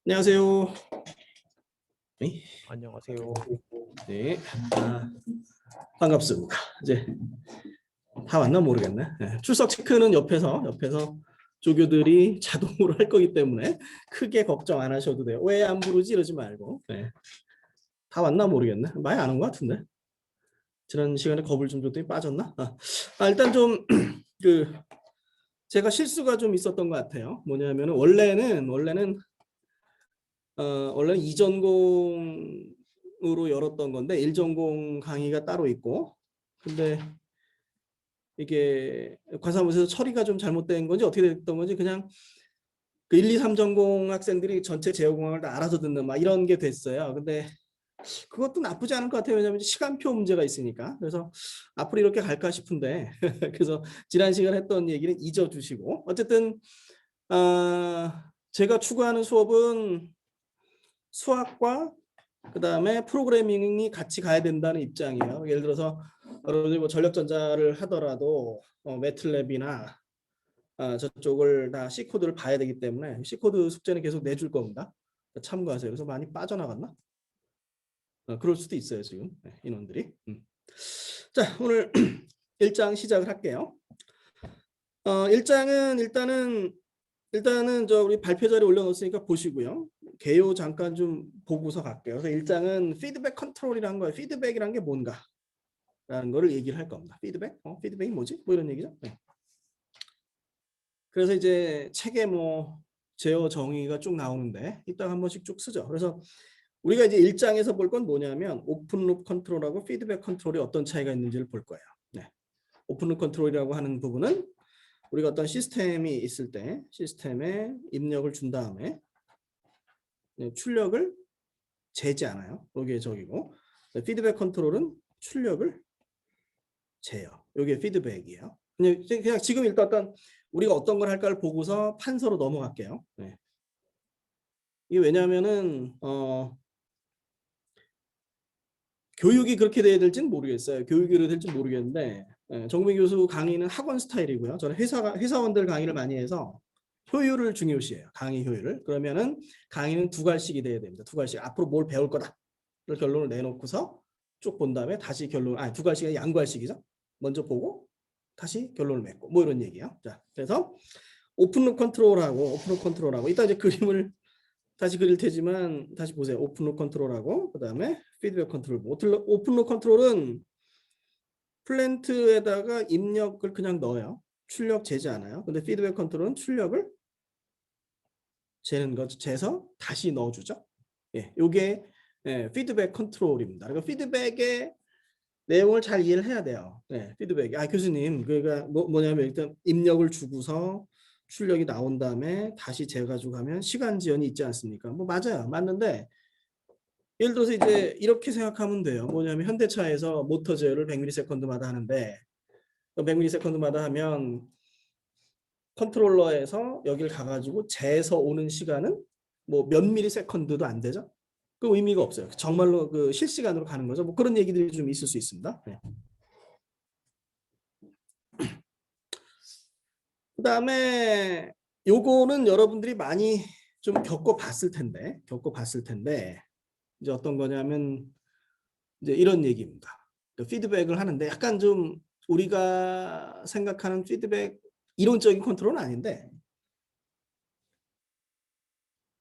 안녕하세요. 네. 안녕하세요. 네. 반갑습니다. 이제 다 왔나 모르겠네. 네. 출석 체크는 옆에서 조교들이 자동으로 할 거기 때문에 크게 걱정 안 하셔도 돼요. 왜 안 부르지 이러지 말고. 네. 다 왔나 모르겠네. 많이 안 온 것 같은데. 지난 시간에 겁을 좀 줬더니 빠졌나? 일단 좀 제가 실수가 좀 있었던 것 같아요. 뭐냐면은 원래는 이전공으로 열었던 건데 일전공 강의가 따로 있고, 근데 이게 과사무소에서 처리가 좀 잘못된 건지 어떻게 됐던 건지 그냥 그 1, 2, 3 전공 학생들이 전체 제어공학을 다 알아서 듣는 막 이런 게 됐어요. 근데 그것도 나쁘지 않을 것 같아요. 왜냐하면 시간표 문제가 있으니까. 그래서 앞으로 이렇게 갈까 싶은데 그래서 지난 시간에 했던 얘기는 잊어주시고, 어쨌든 제가 추구하는 수업은 수학과 그다음에 프로그래밍이 같이 가야 된다는 입장이에요. 예를 들어서 여러분들이 뭐 전력전자를 하더라도 매틀랩이나 저쪽을 다 C코드를 봐야 되기 때문에 C코드 숙제는 계속 내줄 겁니다. 참고하세요. 그래서 많이 빠져나갔나? 그럴 수도 있어요, 지금 인원들이. 자, 오늘 1장 시작을 할게요. 1장은 일단은 우리 발표 자료 올려놓았으니까 보시고요. 개요 잠깐 좀 보고서 갈게요. 그래서 1장은 피드백 컨트롤이라는 거예요. 피드백이란 게 뭔가? 라는 거를 얘기를 할 겁니다. 피드백? 피드백이 뭐지? 뭐 이런 얘기죠. 네. 그래서 이제 책에 뭐 제어 정의가 쭉 나오는데 이따가 한 번씩 쭉 쓰죠. 그래서 우리가 이제 1장에서 볼 건 뭐냐면 오픈룹 컨트롤하고 피드백 컨트롤이 어떤 차이가 있는지를 볼 거예요. 네. 오픈룹 컨트롤이라고 하는 부분은 우리가 어떤 시스템이 있을 때 시스템에 입력을 준 다음에 출력을 재지 않아요. 여기에 저기고, 피드백 컨트롤은 출력을 재요. 여기에 피드백이에요. 그냥 지금 일단 우리가 어떤 걸 할까를 보고서 판서로 넘어갈게요. 네. 이게 왜냐하면은 교육이 그렇게 돼야 될지는 모르겠어요. 교육이 그렇게 될지 모르겠는데 정민 교수 강의는 학원 스타일이고요. 저는 회사원들 강의를 많이 해서 효율을 중요시해요. 강의 효율을. 그러면은 강의는 2갈씩이 돼야 됩니다. 2갈씩. 앞으로 뭘 배울 거다. 를 결론을 내놓고서 쭉 본 다음에 다시 2갈씩이 양갈씩이죠. 먼저 보고 다시 결론을 맺고 뭐 이런 얘기예요. 자, 그래서 오픈룩 컨트롤하고 이따 이제 그림을 다시 그릴 테지만 다시 보세요. 오픈룩 컨트롤하고 그다음에 피드백 컨트롤. 오픈룩 컨트롤은 플랜트에다가 입력을 그냥 넣어요. 출력 재지 않아요. 근데 피드백 컨트롤은 출력을 재는 거죠. 재서 다시 넣어주죠. 예, 요게 피드백 컨트롤입니다. 그러니까 피드백의 내용을 잘 이해를 해야 돼요. 네, 피드백. 교수님, 그러니까 뭐냐면 일단 입력을 주고서 출력이 나온 다음에 다시 재가지고 가면 시간 지연이 있지 않습니까? 뭐 맞아요. 맞는데 예를 들어서 이제 이렇게 생각하면 돼요. 뭐냐면 현대차에서 모터 제어를 100ms마다 하는데 100ms마다 하면 컨트롤러에서 여기를 가가지고 재서 오는 시간은 뭐 몇 미리세컨드도 안 되죠. 그 의미가 없어요. 정말로 그 실시간으로 가는 거죠. 뭐 그런 얘기들이 좀 있을 수 있습니다. 네. 그다음에 요거는 여러분들이 많이 좀 겪어봤을 텐데 이제 어떤 거냐면 이제 이런 얘기입니다. 피드백을 하는데 약간 좀 우리가 생각하는 피드백 이론적인 컨트롤은 아닌데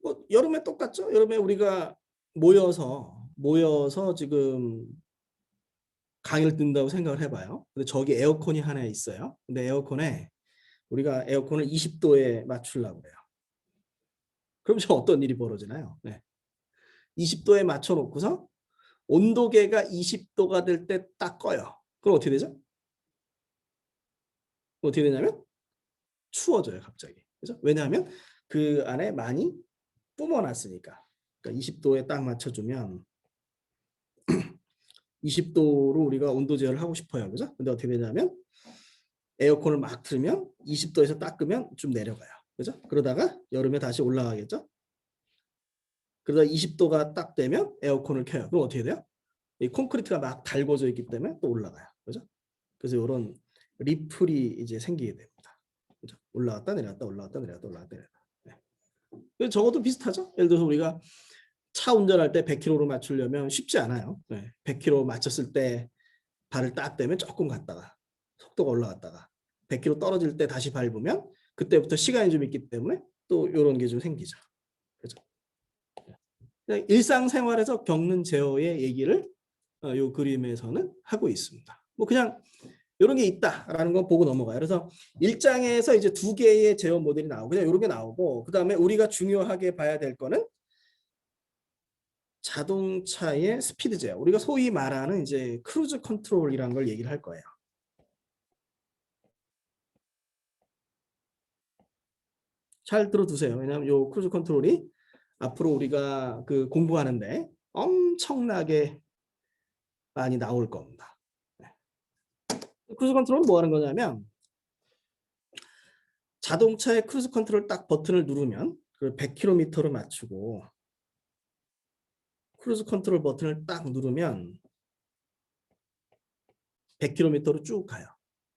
뭐 여름에 똑같죠? 여름에 우리가 모여서 지금 강의를 뜬다고 생각을 해봐요. 근데 저기 에어컨이 하나 있어요. 근데 우리가 에어컨을 20도에 맞추려고 해요. 그럼 저 어떤 일이 벌어지나요? 네. 20도에 맞춰놓고서 온도계가 20도가 될 때 딱 꺼요. 그럼 어떻게 되죠? 어떻게 되냐면 추워져요, 갑자기. 그죠? 왜냐하면 그 안에 많이 뿜어놨으니까. 그러니까 20도에 딱 맞춰주면 20도로 우리가 온도 제어를 하고 싶어요. 그죠? 근데 어떻게 되냐면 에어컨을 막 틀면 20도에서 딱 끄면 좀 내려가요. 그죠? 그러다가 여름에 다시 올라가겠죠? 그러다 20도가 딱 되면 에어컨을 켜요. 그럼 어떻게 돼요? 이 콘크리트가 막 달궈져 있기 때문에 또 올라가요. 그죠? 그래서 이런 리플이 이제 생기게 됩니다. 그죠? 올라갔다 내려갔다 올라갔다 내려갔다 올라갔다 내려갔다. 네. 적어도 비슷하죠. 예를 들어서 우리가 차 운전할 때 100km로 맞추려면 쉽지 않아요. 네. 100km 맞췄을 때 발을 딱 떼면 조금 갔다가 속도가 올라갔다가 100km 떨어질 때 다시 밟으면 그때부터 시간이 좀 있기 때문에 또 이런 게 좀 생기죠. 그렇죠? 일상생활에서 겪는 제어의 얘기를 이 그림에서는 하고 있습니다. 뭐 그냥 이런 게 있다라는 건 보고 넘어가요. 그래서 1장에서 이제 2개의 제어 모델이 나오고 그냥 이런 게 나오고 그다음에 우리가 중요하게 봐야 될 거는 자동차의 스피드 제어. 우리가 소위 말하는 이제 크루즈 컨트롤이라는 걸 얘기를 할 거예요. 잘 들어두세요. 왜냐하면 이 크루즈 컨트롤이 앞으로 우리가 그 공부하는데 엄청나게 많이 나올 겁니다. 크루즈 컨트롤은 뭐 하는 거냐면 자동차의 크루즈 컨트롤 딱 버튼을 누르면 100km로 맞추고 크루즈 컨트롤 버튼을 딱 누르면 100km로 쭉 가요.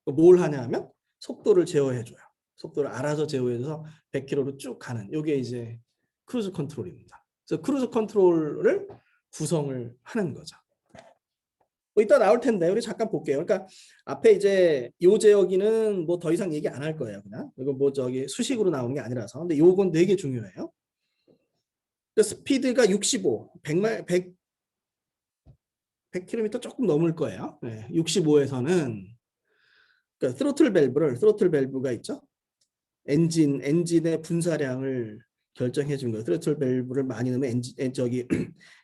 뭘 하냐 하면 속도를 제어해줘요. 속도를 알아서 제어해서 100km로 쭉 가는 이게 이제 크루즈 컨트롤입니다. 그래서 크루즈 컨트롤을 구성을 하는 거죠. 뭐 이따 나올 텐데 우리 잠깐 볼게요. 그러니까 앞에 이제 요 제어기는 뭐 더 이상 얘기 안 할 거예요. 그냥 이거 뭐 저기 수식으로 나오는 게 아니라서. 근데 요건 되게 중요해요. 스피드가 65, 100km 조금 넘을 거예요. 네, 65에서는 그러니까 스로틀 밸브가 있죠. 엔진의 분사량을 결정해 준 거예요. 스로틀 밸브를 많이 넣으면 저기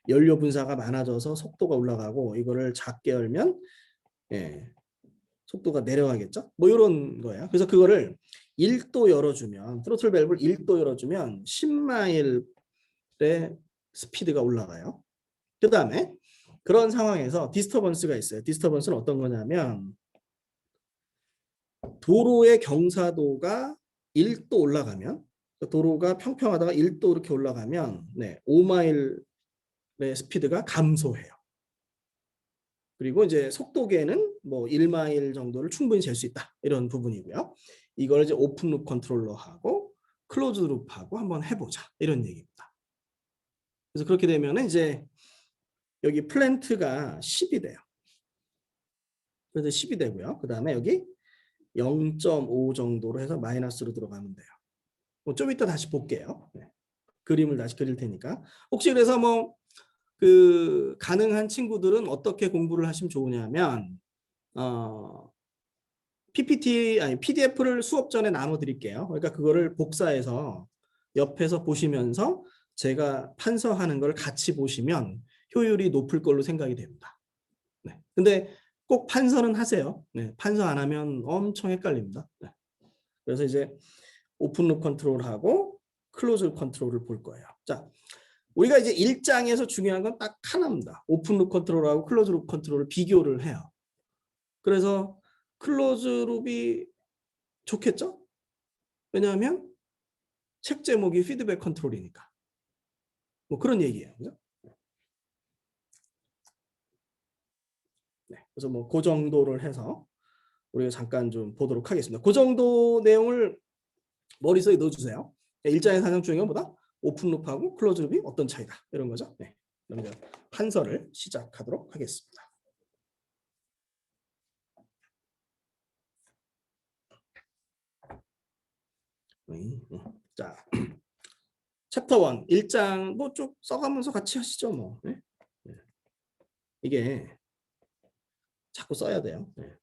연료 분사가 많아져서 속도가 올라가고 이거를 작게 열면 예, 속도가 내려가겠죠. 뭐 이런 거예요. 그래서 그거를 1도 열어주면 스로틀 밸브를 1도 열어주면 10마일의 스피드가 올라가요. 그 다음에 그런 상황에서 디스터번스가 있어요. 디스터번스는 어떤 거냐면 도로의 경사도가 1도 올라가면 도로가 평평하다가 1도 이렇게 올라가면 5마일의 스피드가 감소해요. 그리고 이제 속도계는 뭐 1마일 정도를 충분히 잴 수 있다. 이런 부분이고요. 이걸 이제 오픈 룹 컨트롤러하고 클로즈 룹하고 한번 해보자. 이런 얘기입니다. 그래서 그렇게 되면 이제 여기 플랜트가 10이 돼요. 그래서 10이 되고요. 그 다음에 여기 0.5 정도로 해서 마이너스로 들어가면 돼요. 좀 이따 다시 볼게요. 네. 그림을 다시 그릴 테니까. 혹시 그래서 뭐 그 가능한 친구들은 어떻게 공부를 하시면 좋으냐면 PPT 아니 PDF를 수업 전에 나눠 드릴게요. 그러니까 그거를 복사해서 옆에서 보시면서 제가 판서하는 걸 같이 보시면 효율이 높을 걸로 생각이 됩니다. 네. 근데 꼭 판서는 하세요. 네. 판서 안 하면 엄청 헷갈립니다. 네. 그래서 이제 오픈룹 컨트롤하고 클로즈룹 컨트롤을 볼 거예요. 자, 우리가 이제 1장에서 중요한 건 딱 하나입니다. 오픈룹 컨트롤하고 클로즈룹 컨트롤을 비교를 해요. 그래서 클로즈룹이 좋겠죠? 왜냐하면 책 제목이 피드백 컨트롤이니까. 뭐 그런 얘기예요. 그죠? 네. 그래서 뭐 그 정도를 해서 우리가 잠깐 좀 보도록 하겠습니다. 그 정도 내용을 머릿속에 넣어주세요. 1장에서 가장 중요한 건 뭐다? 오픈룹하고 클로즈룹이 어떤 차이다. 이런 거죠. 네. 그럼 이제 판서를 시작하도록 하겠습니다. 자, 챕터 1, 1장 뭐 쭉 써가면서 같이 하시죠. 뭐. 네? 네. 이게 자꾸 써야 돼요. 네.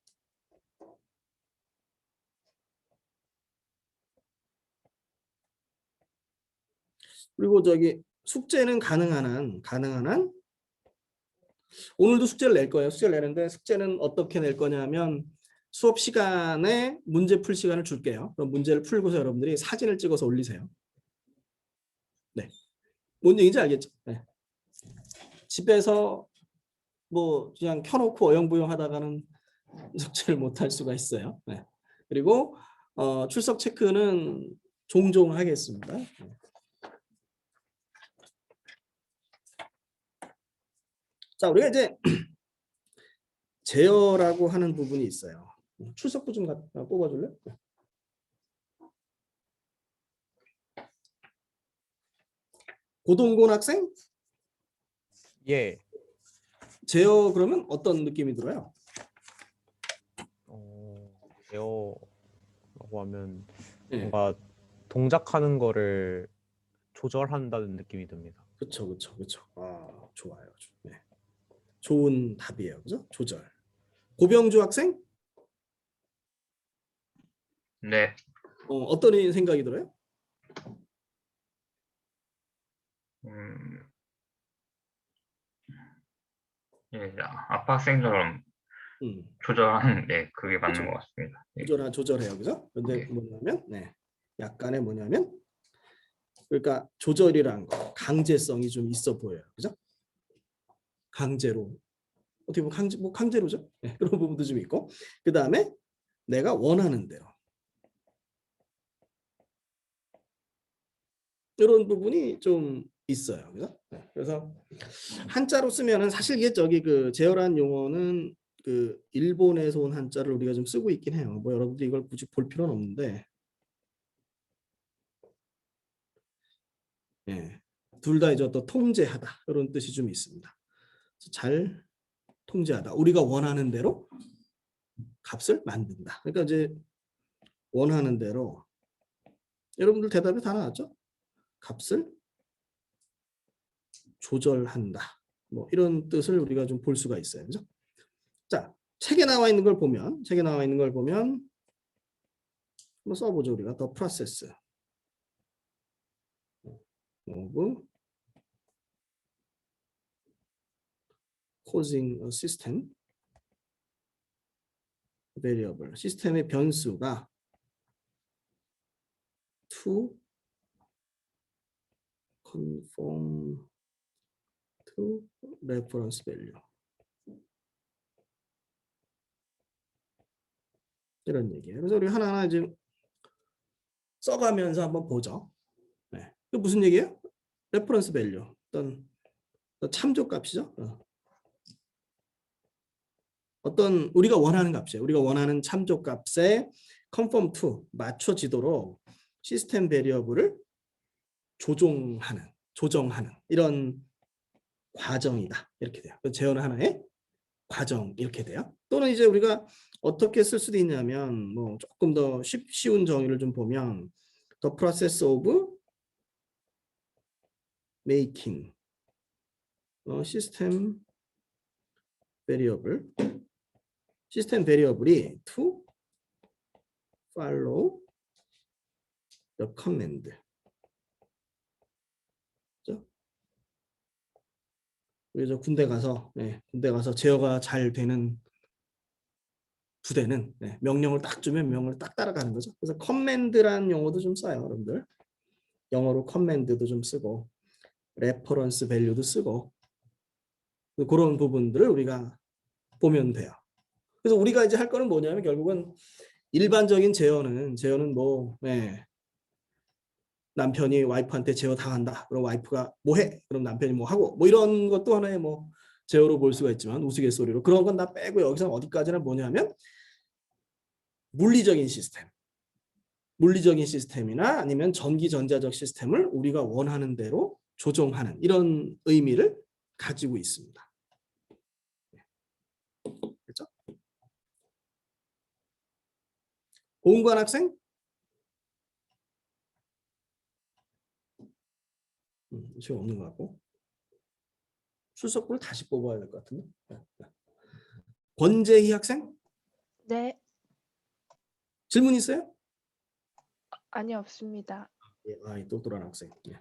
그리고 저기 숙제는 가능한 한 오늘도 숙제를 낼 거예요. 숙제를 내는데 숙제는 어떻게 낼 거냐면 수업 시간에 문제 풀 시간을 줄게요. 그럼 문제를 풀고서 여러분들이 사진을 찍어서 올리세요. 네. 뭔 얘기인지 알겠죠? 네. 집에서 뭐 그냥 켜놓고 어영부영 하다가는 숙제를 못 할 수가 있어요. 네. 그리고 출석 체크는 종종 하겠습니다. 자, 우리가 이제 제어라고 하는 부분이 있어요. 출석부 좀 뽑아줄래? 고동곤 학생? 예. 제어 그러면 어떤 느낌이 들어요? 제어라고 하면 네. 뭔가 동작하는 거를 조절한다는 느낌이 듭니다. 그렇죠, 그렇죠, 그렇죠. 아, 좋아요. 네. 좋은 답이에요, 그죠? 조절. 고병주 학생? 네. 어떤 생각이 들어요? 예, 아빠 학생처럼 음, 조절하는 네, 그게 맞는 그렇죠. 것 같습니다. 예. 조절해요, 그죠? 근데 네. 뭐냐면, 네, 약간의 뭐냐면, 그러니까 조절이란 거, 강제성이 좀 있어 보여요, 그죠? 강제로 어떻게 보면 강제로죠. 네, 그런 부분도 좀 있고, 그 다음에 내가 원하는 대로 이런 부분이 좀 있어요, 그죠? 네, 그래서 한자로 쓰면은 사실 이게 저기 그 제어란 용어는 그 일본에서 온 한자를 우리가 좀 쓰고 있긴 해요. 뭐 여러분들 이걸 굳이 볼 필요는 없는데, 예, 둘 다 이제 또 통제하다 이런 뜻이 좀 있습니다. 잘 통제하다. 우리가 원하는 대로 값을 만든다. 그러니까 이제 원하는 대로 여러분들 대답이 다 나왔죠? 값을 조절한다. 뭐 이런 뜻을 우리가 좀 볼 수가 있어요. 그죠? 자, 책에 나와 있는 걸 보면 한번 써보죠. 우리가 the process of causing a system variable. 시스템의 변수가 to conform to reference value. 이런 얘기예요. 그래서 우리 하나하나 지금 써가면서 한번 보죠. 네. 그 무슨 얘기예요? 레퍼런스 밸류. 어떤 참조값이죠. 어떤 우리가 원하는 값이에요. 우리가 원하는 참조값에 conform to 맞춰지도록 시스템 베리어블을 조정하는 이런 과정이다. 이렇게 돼요. 제어는 하나의 과정 이렇게 돼요. 또는 이제 우리가 어떻게 쓸 수도 있냐면 뭐 조금 더 쉬운 정의를 좀 보면 the process of making 시스템 베리어블 시스템 베리어블이 to follow the command. 그렇죠? 우리 저 군대 가서 제어가 잘 되는 부대는 명령을 딱 주면 명령을 딱 따라가는 거죠. 그래서 커맨드라는 용어도 좀 써요, 여러분들. 영어로 커맨드도 좀 쓰고 레퍼런스 밸류도 쓰고 그런 부분들을 우리가 보면 돼요. 그래서 우리가 이제 할 거는 뭐냐면 결국은 일반적인 제어는 뭐 남편이 와이프한테 제어 당한다. 그럼 와이프가 뭐 해? 그럼 남편이 뭐 하고 뭐 이런 것도 하나의 뭐 제어로 볼 수가 있지만 우스갯소리로 그런 건 다 빼고 여기서 어디까지나 뭐냐면 물리적인 시스템이나 아니면 전기전자적 시스템을 우리가 원하는 대로 조정하는 이런 의미를 가지고 있습니다. 그렇죠? 고은관 학생? 지금 없는 것 같고 출석부를 다시 뽑아야 될 것 같은데. 권재희 학생? 네, 질문 있어요? 아니 없습니다. 예, 똑똑한 학생. 예.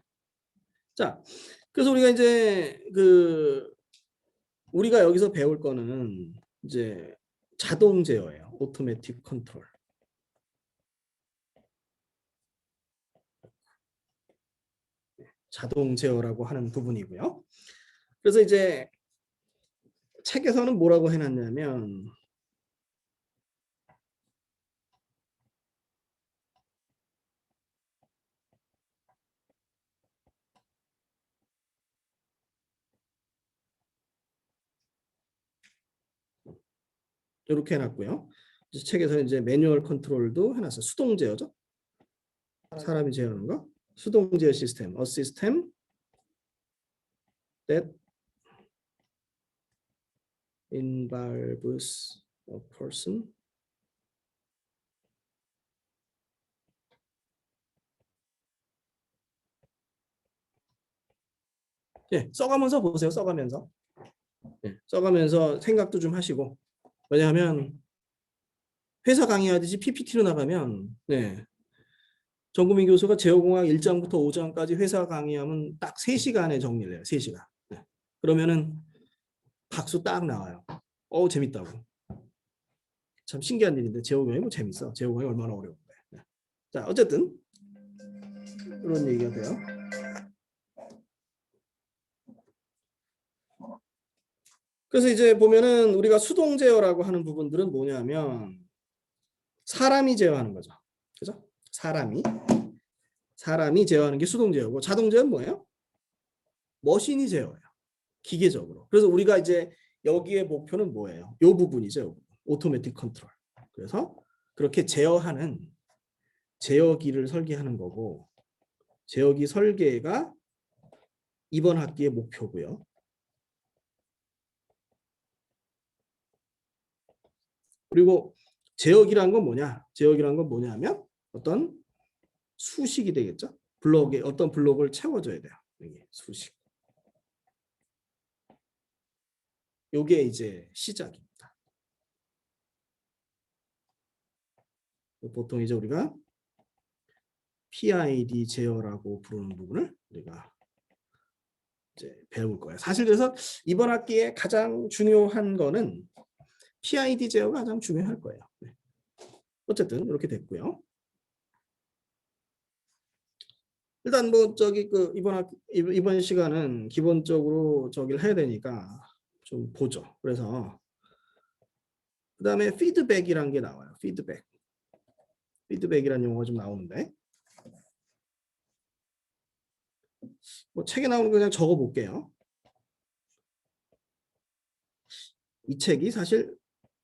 자, 그래서 우리가 이제 우리가 여기서 배울 거는 이제 자동 제어예요. 오토매틱 컨트롤. 자동 제어라고 하는 부분이고요. 그래서 이제 책에서는 뭐라고 해놨냐면 이렇게 해놨고요. 책에서 이제 매뉴얼 컨트롤도 해놨어요. 수동 제어죠. 사람이 제어하는 거. 수동 제어 시스템, a system that involves a person 예, 써가면서 보세요. 써가면서. 예, 써가면서 생각도 좀 하시고. 왜냐하면 회사 강의하듯이 PPT로 나가면 네, 정구민 교수가 제어공학 1장부터 5장까지 회사 강의하면 딱 3시간에 정리를 해요. 3시간. 네. 그러면은 박수 딱 나와요. 재밌다고. 참 신기한 일인데 제어공학이 뭐 재밌어. 제어공학이 얼마나 어려운데. 네. 자, 어쨌든 그런 얘기가 돼요. 그래서 이제 보면은 우리가 수동 제어라고 하는 부분들은 뭐냐면 사람이 제어하는 거죠. 그죠? 사람이 제어하는 게 수동 제어고 자동 제어는 뭐예요? 머신이 제어예요. 기계적으로. 그래서 우리가 이제 여기에 목표는 뭐예요? 이 부분이죠. 오토매틱 컨트롤. 그래서 그렇게 제어하는 제어기를 설계하는 거고 제어기 설계가 이번 학기의 목표고요. 그리고 제어기란 건 뭐냐? 제어기란 건 뭐냐면 어떤 수식이 되겠죠. 블록에 어떤 블록을 채워줘야 돼요. 여기 수식. 요게 이제 시작입니다. 보통 이제 우리가 PID 제어라고 부르는 부분을 우리가 이제 배울 거예요. 사실 그래서 이번 학기에 가장 중요한 거는 PID 제어가 가장 중요할 거예요. 네. 어쨌든 이렇게 됐고요. 일단 뭐 저기 그 이번 시간은 기본적으로 저기를 해야 되니까 좀 보죠. 그래서 그다음에 피드백이란 게 나와요. 피드백이라는 용어가 좀 나오는데 뭐 책에 나오는 거 그냥 적어 볼게요. 이 책이 사실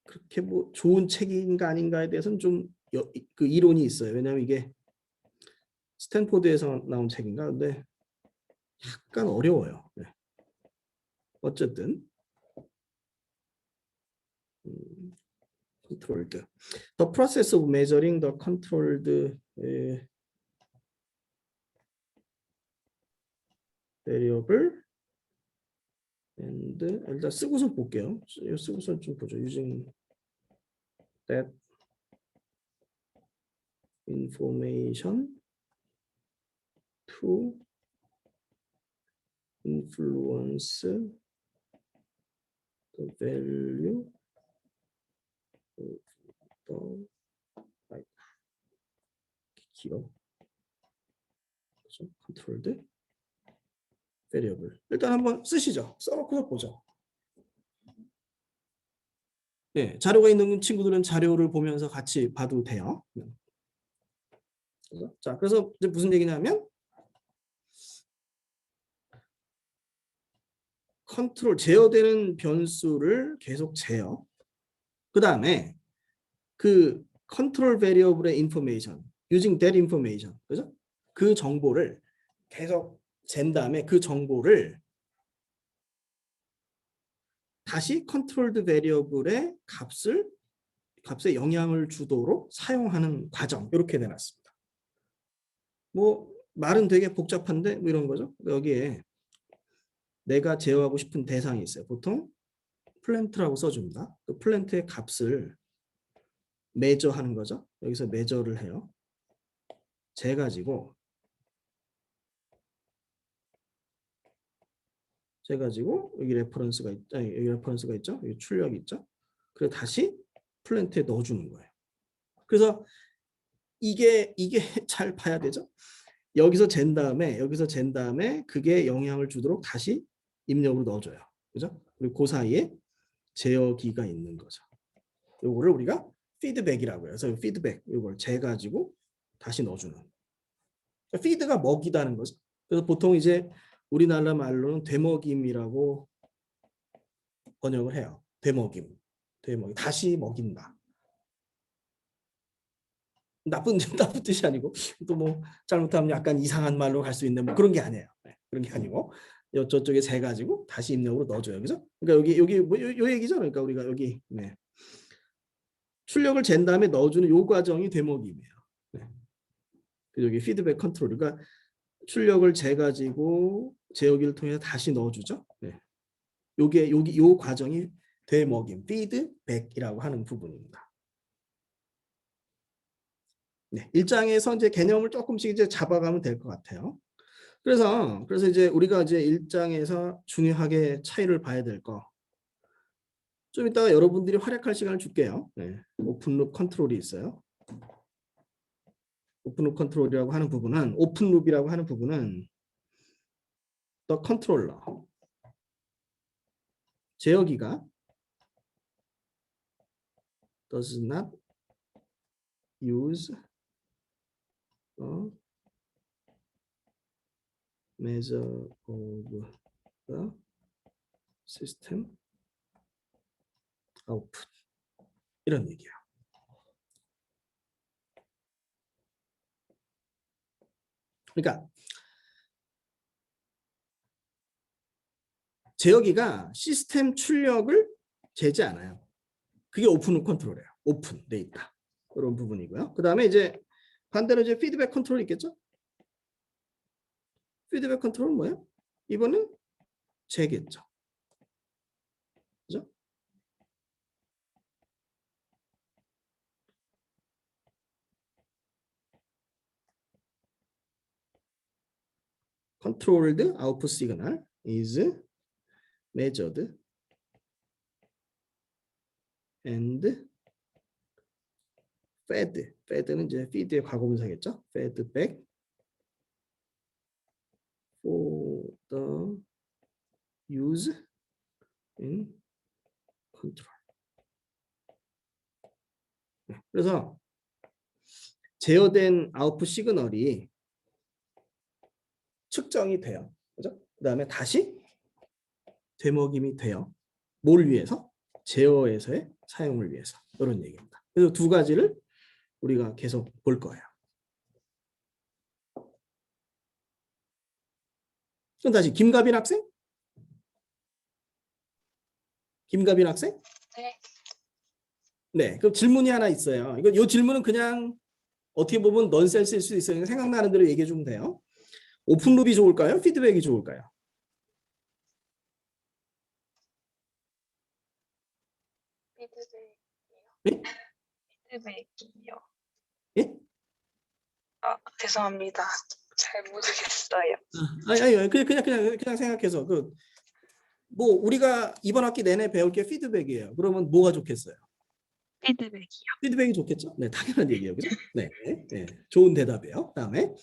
그렇게 뭐 좋은 책인가 아닌가에 대해서는 좀 그 이론이 있어요. 왜냐하면 이게 스탠포드에서 나온 책인가 근데 약간 어려워요. 네. 어쨌든 controlled. The process of measuring the controlled variable and 일단 쓰고서 볼게요. 쓰고서 좀 보죠. Using that information to influence the value of the 길어. 그렇죠? controlled variable. 일단 한번 쓰시죠. 써놓고서 보죠. 네, 자료가 있는 친구들은 자료를 보면서 같이 봐도 돼요. 자, 그래서 이제 무슨 얘기냐면 컨트롤 제어되는 변수를 계속 제어. 그 다음에 그 컨트롤 베리어블의 인포메이션, using that information, 그죠? 그 정보를 계속 잰 다음에 그 정보를 다시 컨트롤드 베리어블의 값에 영향을 주도록 사용하는 과정 이렇게 내놨습니다. 뭐 말은 되게 복잡한데 뭐 이런 거죠. 여기에 내가 제어하고 싶은 대상이 있어요. 보통 플랜트라고 써줍니다. 그 플랜트의 값을 매저하는 거죠. 여기서 매저를 해요. 재가지고 여기 레퍼런스가 여기 레퍼런스가 있죠. 여기 출력이 있죠. 그래서 다시 플랜트에 넣어주는 거예요. 그래서 이게 잘 봐야 되죠. 여기서 잰 다음에 그게 영향을 주도록 다시 입력으로 넣어줘요. 그죠? 그리고 그 사이에 제어기가 있는 거죠. 요거를 우리가 피드백이라고 해요. 그래서 피드백 요걸 재가지고 다시 넣어주는. 피드가 먹이다는 거죠. 그래서 보통 이제 우리나라 말로는 되먹임이라고 번역을 해요. 되먹임. 다시 먹인다. 나쁜 뜻이 아니고 또 뭐 잘못하면 약간 이상한 말로 갈 수 있는 뭐 그런 게 아니에요. 네, 그런 게 아니고 저쪽에 재 가지고 다시 입력으로 넣어줘요. 그죠? 그러니까 여기 뭐 요 얘기죠. 그러니까 우리가 여기 출력을 잰 다음에 넣어주는 요 과정이 데모김이에요. 여기 피드백 컨트롤. 그러니까 출력을 재 가지고 재어기를 통해서 다시 넣어주죠. 요게 요 과정이 되먹임, 피드백이라고 하는 부분입니다. 1장에서 이제 개념을 조금씩 이제 잡아가면 될 것 같아요. 그래서 이제 우리가 이제 1장에서 중요하게 차이를 봐야 될 거. 좀 이따가 여러분들이 활약할 시간을 줄게요. 오픈룹 컨트롤이 있어요. 오픈룹 컨트롤이라고 하는 부분은 오픈룹이라고 하는 부분은 the controller 제어기가 does not use a measure of the system output 이런 얘기야. 그러니까 제어기가 시스템 출력을 재지 않아요. 그게 오픈룹 컨트롤이에요. 오픈돼 있다. 그런 부분이고요. 그 다음에 이제 반대로 이제 피드백 컨트롤 있겠죠? 피드백 컨트롤은 뭐예요? 이번엔 재겠죠. 그죠? controlled output signal is measured and fed. fed는 이제 feed의 과거분사겠죠? fed back for the use in control. 그래서 제어된 아웃풋 시그널이 측정이 돼요. 그죠? 그 다음에 다시 되먹임이 돼요. 뭘 위해서? 제어에서의 사용을 위해서. 이런 얘기입니다. 그래서 두 가지를 우리가 계속 볼 거예요. 그럼 다시 김가빈 학생? 김가빈 학생? 네. 네, 그럼 질문이 하나 있어요. 이 질문은 그냥 어떻게 보면 넌센스일 수도 있어요. 생각나는 대로 얘기해 주면 돼요. 오픈룹이 좋을까요? 피드백이 좋을까요? 피드백이요. 예? 피드백이요. 예? 죄송합니다. 잘 모르겠어요. 아니, 그냥 생각해서 뭐 우리가 이번 학기 내내 배울 게 피드백이에요. 그러면 뭐가 좋겠어요? 피드백이요. 피드백이 좋겠죠? 네, 당연한 얘기예요. 그죠? 네, 좋은 대답이에요. 그다음에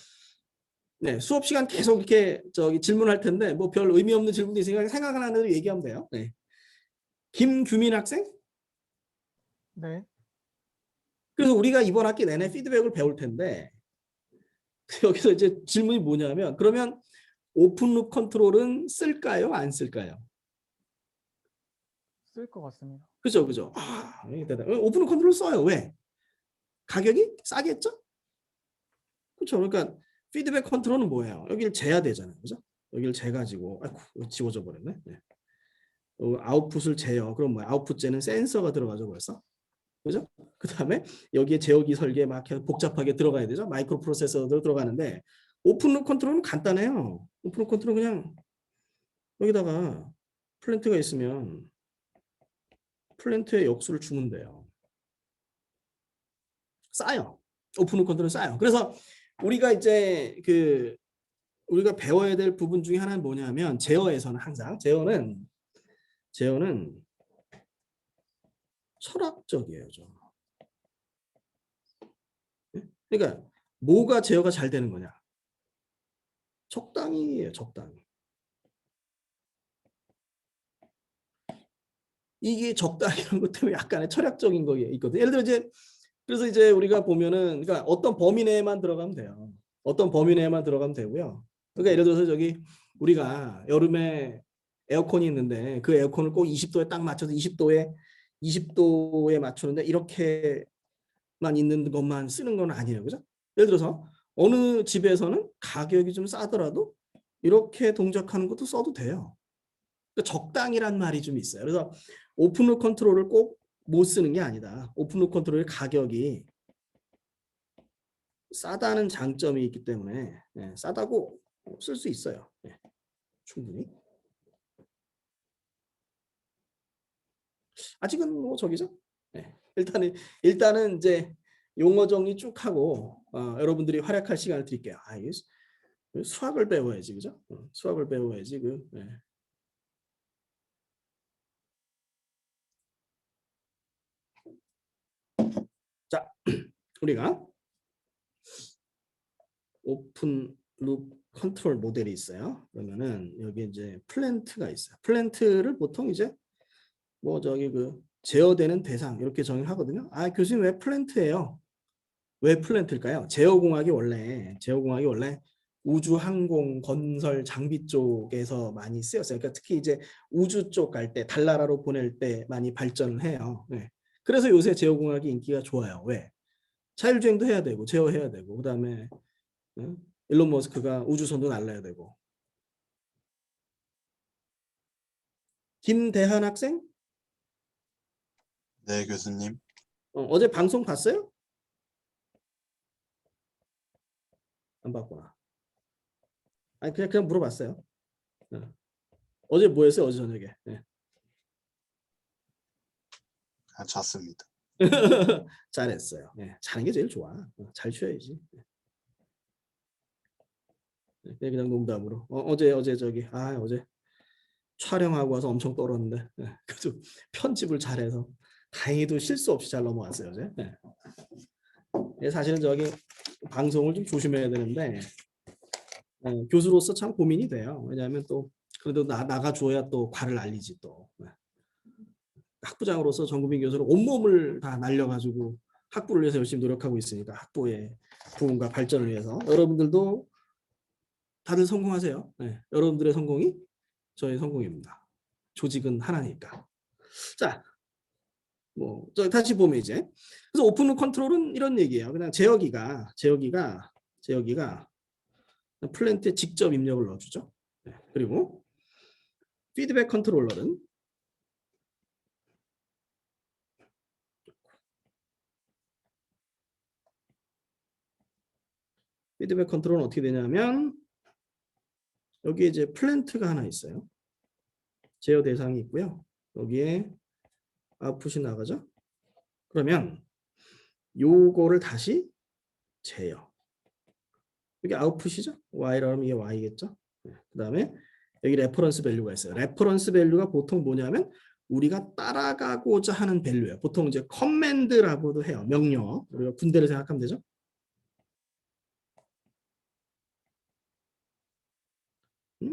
수업 시간 계속 이렇게 질문할 텐데 뭐 별 의미 없는 질문도 있으니까 생각나는 대로 얘기하면 돼요. 네. 김규민 학생? 네. 그래서 우리가 이번 학기 내내 피드백을 배울 텐데 여기서 이제 질문이 뭐냐면 그러면 오픈룹 컨트롤은 쓸까요? 안 쓸까요? 쓸 것 같습니다. 그죠? 오픈룹 컨트롤 써요. 왜? 가격이 싸겠죠? 그렇죠. 그러니까 피드백 컨트롤은 뭐예요? 여기를 재야 되잖아요. 그죠? 여기를 재가지고 아이고 지워져 버렸네. 아웃풋을 재요. 그럼 뭐야? 아웃풋 재는 센서가 들어가죠 벌써. 그죠? 그 다음에 여기에 제어기 설계 막 복잡하게 들어가야 되죠. 마이크로 프로세서도 들어가는데 오픈룹 컨트롤은 간단해요. 오픈룹 컨트롤은 그냥 여기다가 플랜트가 있으면 플랜트의 역수를 주면 돼요. 싸요. 오픈룹 컨트롤은 싸요. 그래서 우리가 이제 우리가 배워야 될 부분 중에 하나는 뭐냐면 제어에서는 항상 제어는 철학적이에요. 좀. 그러니까 뭐가 제어가 잘 되는 거냐? 적당히예요. 적당히. 이게 적당이라는 것 때문에 약간의 철학적인 거 있거든요. 예를 들어 그래서 이제 우리가 보면은 그러니까 어떤 범위 내에만 들어가면 돼요. 어떤 범위 내에만 들어가면 되고요. 그러니까 예를 들어서 우리가 여름에 에어컨이 있는데 그 에어컨을 꼭 20도에 딱 맞춰서 20도에 맞추는데 이렇게만 있는 것만 쓰는 건 아니에요. 그죠? 예를 들어서 어느 집에서는 가격이 좀 싸더라도 이렇게 동작하는 것도 써도 돼요. 그러니까 적당이란 말이 좀 있어요. 그래서 오픈룩 컨트롤을 꼭 못 쓰는 게 아니다. 오픈룩 컨트롤의 가격이 싸다는 장점이 있기 때문에 싸다고 쓸 수 있어요. 충분히. 아직은 뭐 저기죠. 일단은 이제 용어 정리 쭉 하고 여러분들이 활약할 시간을 드릴게요. 이게 수학을 배워야지, 그죠? 수학을 배워야지 자, 우리가 오픈 룩 컨트롤 모델이 있어요. 그러면은 여기 이제 플랜트가 있어요. 플랜트를 보통 이제 뭐 저기 제어되는 대상 이렇게 정의를 하거든요. 교수님 왜 플랜트예요? 왜 플랜트일까요? 제어공학이 원래 우주 항공 건설 장비 쪽에서 많이 쓰였어요. 그러니까 특히 이제 우주 쪽 갈 때 달나라로 보낼 때 많이 발전을 해요. 그래서 요새 제어공학이 인기가 좋아요. 왜? 자율주행도 해야 되고 제어해야 되고 그다음에 일론 머스크가 우주선도 날라야 되고. 김대한 학생? 네, 교수님. 어제 방송 봤어요? 안 봤구나. 그냥 물어봤어요. 어제 뭐 했어요? 어제 저녁에. 잤습니다. 잘했어요. 자는 게 제일 좋아. 잘 쉬어야지. 그냥 농담으로. 어제 저기 어제 촬영하고 와서 엄청 떨었는데 그래도 편집을 잘해서 다행히도 실수 없이 잘 넘어왔어요. 어제. 사실은 저기 방송을 좀 조심해야 되는데 교수로서 참 고민이 돼요. 왜냐하면 또 그래도 나가줘야 또 과를 알리지 또. 학부장으로서 정국민 교수는 온몸을 다 날려가지고 학부를 위해서 열심히 노력하고 있으니까 학부의 부흥과 발전을 위해서 여러분들도 다들 성공하세요. 여러분들의 성공이 저의 성공입니다. 조직은 하나니까. 자, 다시 보면 이제 그래서 오픈룩 컨트롤은 이런 얘기예요. 그냥 제어기가 플랜트에 직접 입력을 넣어주죠. 그리고 피드백 컨트롤러는 피드백 컨트롤은 어떻게 되냐면 여기에 이제 플랜트가 하나 있어요. 제어 대상이 있고요. 여기에 아웃풋이 나가죠. 그러면 요거를 다시 제어. 이게 아웃풋이죠. Y라면 이게 Y겠죠. 그 다음에 여기 레퍼런스 밸류가 있어요. 레퍼런스 밸류가 보통 뭐냐면 우리가 따라가고자 하는 밸류예요. 보통 이제 커맨드라고도 해요. 명령. 우리가 군대를 생각하면 되죠.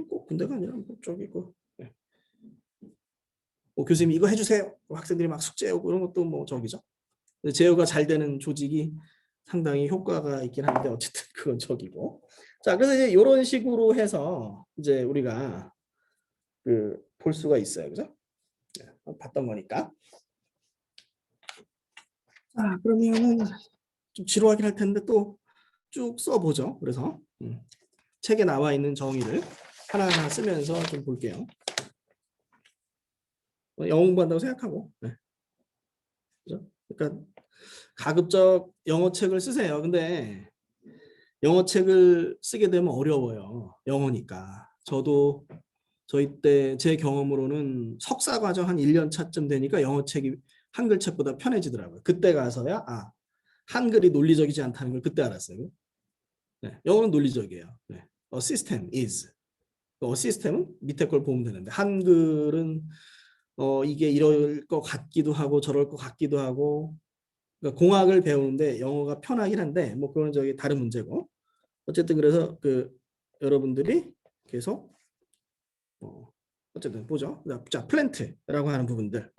꼭 군대가 아니라 뭐 저기 교수님 이거 해주세요. 학생들이 막 숙제하고 그런 것도 뭐 저기죠. 제어가 잘 되는 조직이 상당히 효과가 있긴 한데 어쨌든 그건 저기고. 자, 그래서 이제 이런 식으로 해서 이제 우리가 볼 수가 있어요, 그죠? 봤던 거니까. 자, 그러면은 좀 지루하긴 할 텐데 또 쭉 써보죠. 그래서 책에 나와 있는 정의를 하나하나 쓰면서 좀 볼게요. 영어 공부한다고 생각하고. 그죠? 그러니까 가급적 영어 책을 쓰세요. 근데 영어 책을 쓰게 되면 어려워요. 영어니까. 저도 저희 때 제 경험으로는 석사 과정 한 1년 차쯤 되니까 영어 책이 한글 책보다 편해지더라고요. 그때 가서야 한글이 논리적이지 않다는 걸 그때 알았어요. 영어는 논리적이에요. A system is. 시스템은 밑에 걸 보면 되는데 한글은 이게 이럴 것 같기도 하고 저럴 것 같기도 하고 그러니까 공학을 배우는데 영어가 편하긴 한데 뭐 그거는 저기 다른 문제고 어쨌든 그래서 여러분들이 계속 어쨌든 보죠. 자, 플랜트라고 하는 부분들.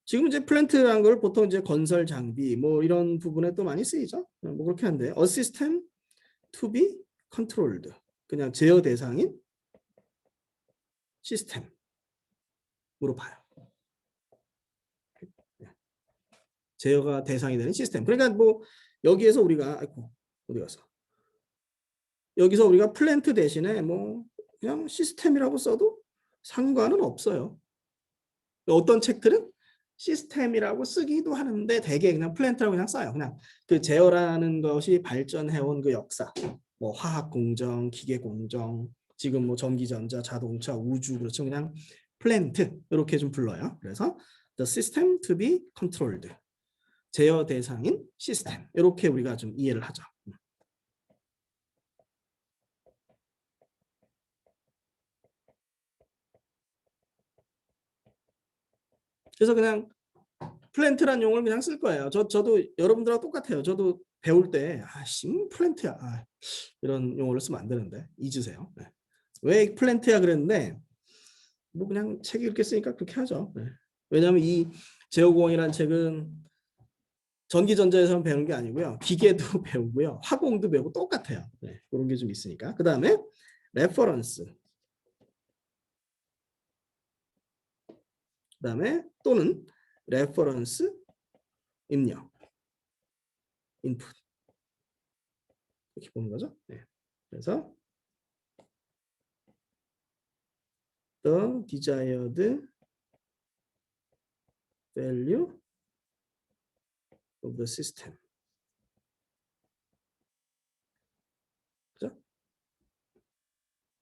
지금 이제 플랜트라는 걸 보통 이제 건설 장비 뭐 이런 부분에 또 많이 쓰이죠. 뭐 그렇게 한데 a system to be controlled. 그냥 제어 대상인 시스템으로 봐요. 제어가 대상이 되는 시스템. 그러니까 뭐 여기에서 우리가 어디 갔어? 여기서 우리가 플랜트 대신에 뭐 그냥 시스템이라고 써도 상관은 없어요. 어떤 책들은 시스템이라고 쓰기도 하는데 대개 그냥 플랜트라고 그냥 써요. 그냥 그 제어라는 것이 발전해온 그 역사, 뭐 화학 공정, 기계 공정, 지금 뭐 전기전자, 자동차, 우주 그렇죠. 그냥 플랜트 이렇게 좀 불러요. 그래서 the system to be controlled. 제어 대상인 시스템. 이렇게 우리가 좀 이해를 하죠. 그래서 그냥 플랜트란 용어를 그냥 쓸 거예요. 저도 여러분들하고 똑같아요. 저도 배울 때 아씨 플랜트야. 이런 용어를 쓰면 안 되는데 잊으세요. 네. 왜 플랜트야 그랬는데 뭐 그냥 책 읽게 쓰니까 그렇게 하죠. 네. 왜냐하면 이 제어공학이라는 책은 전기전자에서만 배우는 게 아니고요. 기계도 배우고요. 화공도 배우고 똑같아요. 네. 그런 게 좀 있으니까. 그 다음에 레퍼런스. 그 다음에 또는 레퍼런스 입력. 인풋. 이렇게 보는 거죠. 네. 그래서 the desired value of the system. 그죠?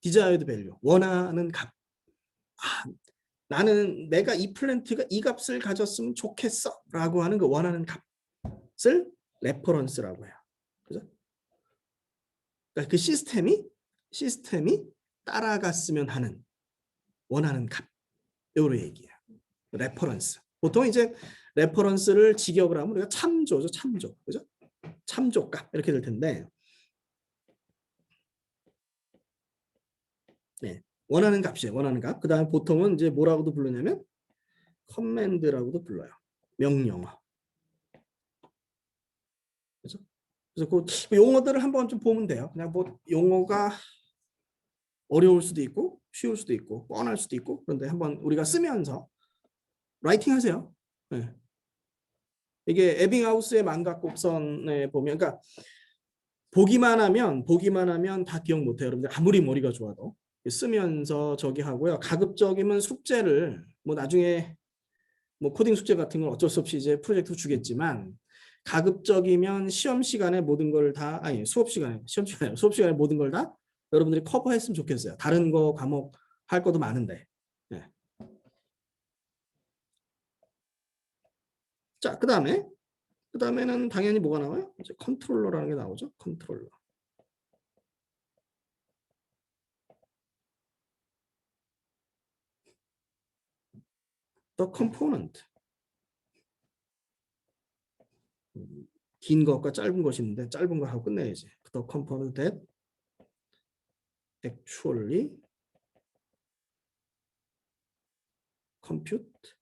desired value. 원하는 값. 나는 내가 이 플랜트가 이 값을 가졌으면 좋겠어 라고 하는 그 원하는 값을 레퍼런스라고 해요. 그죠? 그러니까 그 시스템이 따라갔으면 하는 원하는 값. 요로 얘기해요. 레퍼런스. 보통 이제 레퍼런스를 직역을 하면 우리가 참조죠. 참조. 그죠? 참조값 이렇게 될 텐데 네. 원하는 값이에요. 원하는 값. 그 다음에 보통은 이제 뭐라고도 부르냐면 커맨드라고도 불러요. 명령어. 그죠? 그래서 그 용어들을 한번 좀 보면 돼요. 그냥 뭐 용어가 어려울 수도 있고 쉬울 수도 있고 뻔할 수도 있고 그런데 한번 우리가 쓰면서 라이팅 하세요. 네. 이게 에빙하우스의 만각곡선에 보면 그러니까 보기만 하면 다 기억 못해요. 여러분들 아무리 머리가 좋아도 쓰면서 저기 하고요. 가급적이면 숙제를 뭐 나중에 뭐 코딩 숙제 같은 건 어쩔 수 없이 이제 프로젝트로 주겠지만 가급적이면 시험 시간에 모든 걸 다 수업 시간에 모든 걸 다 여러분들이 커버했으면 좋겠어요. 다른 거 과목 할 것도 많은데. 네. 자, 그다음에는 당연히 뭐가 나와요? 이제 컨트롤러라는 게 나오죠. 컨트롤러. The component. 긴 것과 짧은 것이 있는데 짧은 거 하고 끝내야지. The component that actually compute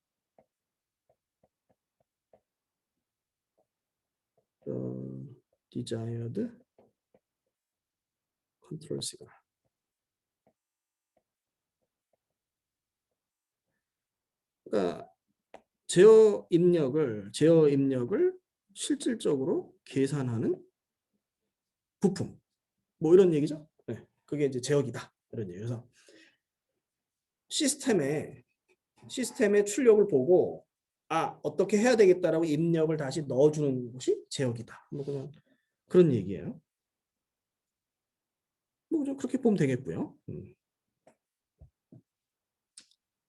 the desired control signal. 그러니까 제어 입력을 실질적으로 계산하는 부품 뭐 이런 얘기죠. 네, 그게 이제 제어기다 이런 얘기. 그래서 시스템의 출력을 보고 어떻게 해야 되겠다라고 입력을 다시 넣어주는 것이 제어기다. 뭐 그냥 그런 얘기예요. 뭐 좀 그렇게 보면 되겠고요.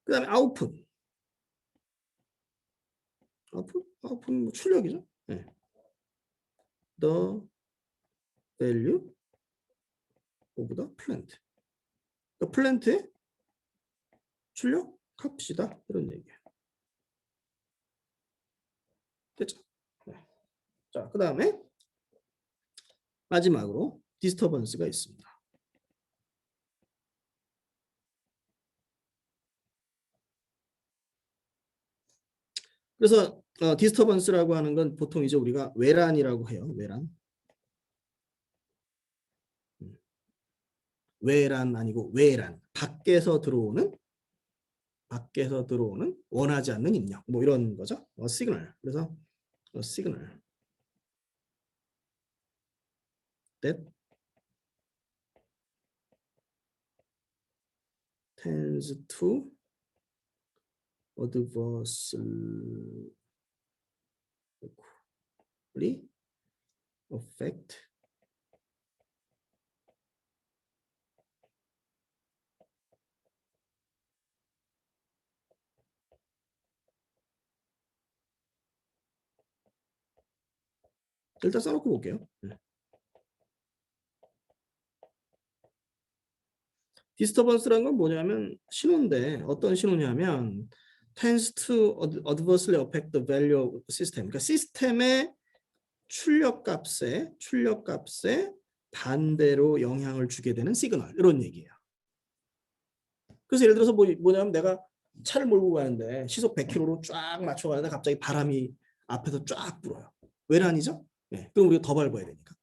그다음에 아웃풋 뭐 출력이죠. 네. The value of the plant. 그러니까 플랜트의 출력 값이다 이런 얘기예요. 됐죠? 네. 자, 그 다음에 마지막으로 디스터번스가 있습니다. 그래서 디스터번스라고 하는 건 보통 이제 우리가 외란이라고 해요. 외란 아니고 외란. 밖에서 들어오는 원하지 않는 입력. 뭐 이런 거죠. 시그널. 그래서 시그널 that tends to adversely affect 일단 써놓고 볼게요. 디스터번스라는 건 뭐냐면 신호인데 어떤 신호냐면 tends to adversely affect the value of system. 그러니까 시스템의 출력값에 반대로 영향을 주게 되는 시그널 이런 얘기예요. 그래서 예를 들어서 뭐냐면 내가 차를 몰고 가는데 시속 100km로 쫙 맞춰 가는데 갑자기 바람이 앞에서 쫙 불어요. 외란이죠? 네, 그럼 우리가 더 밟아야 되니까.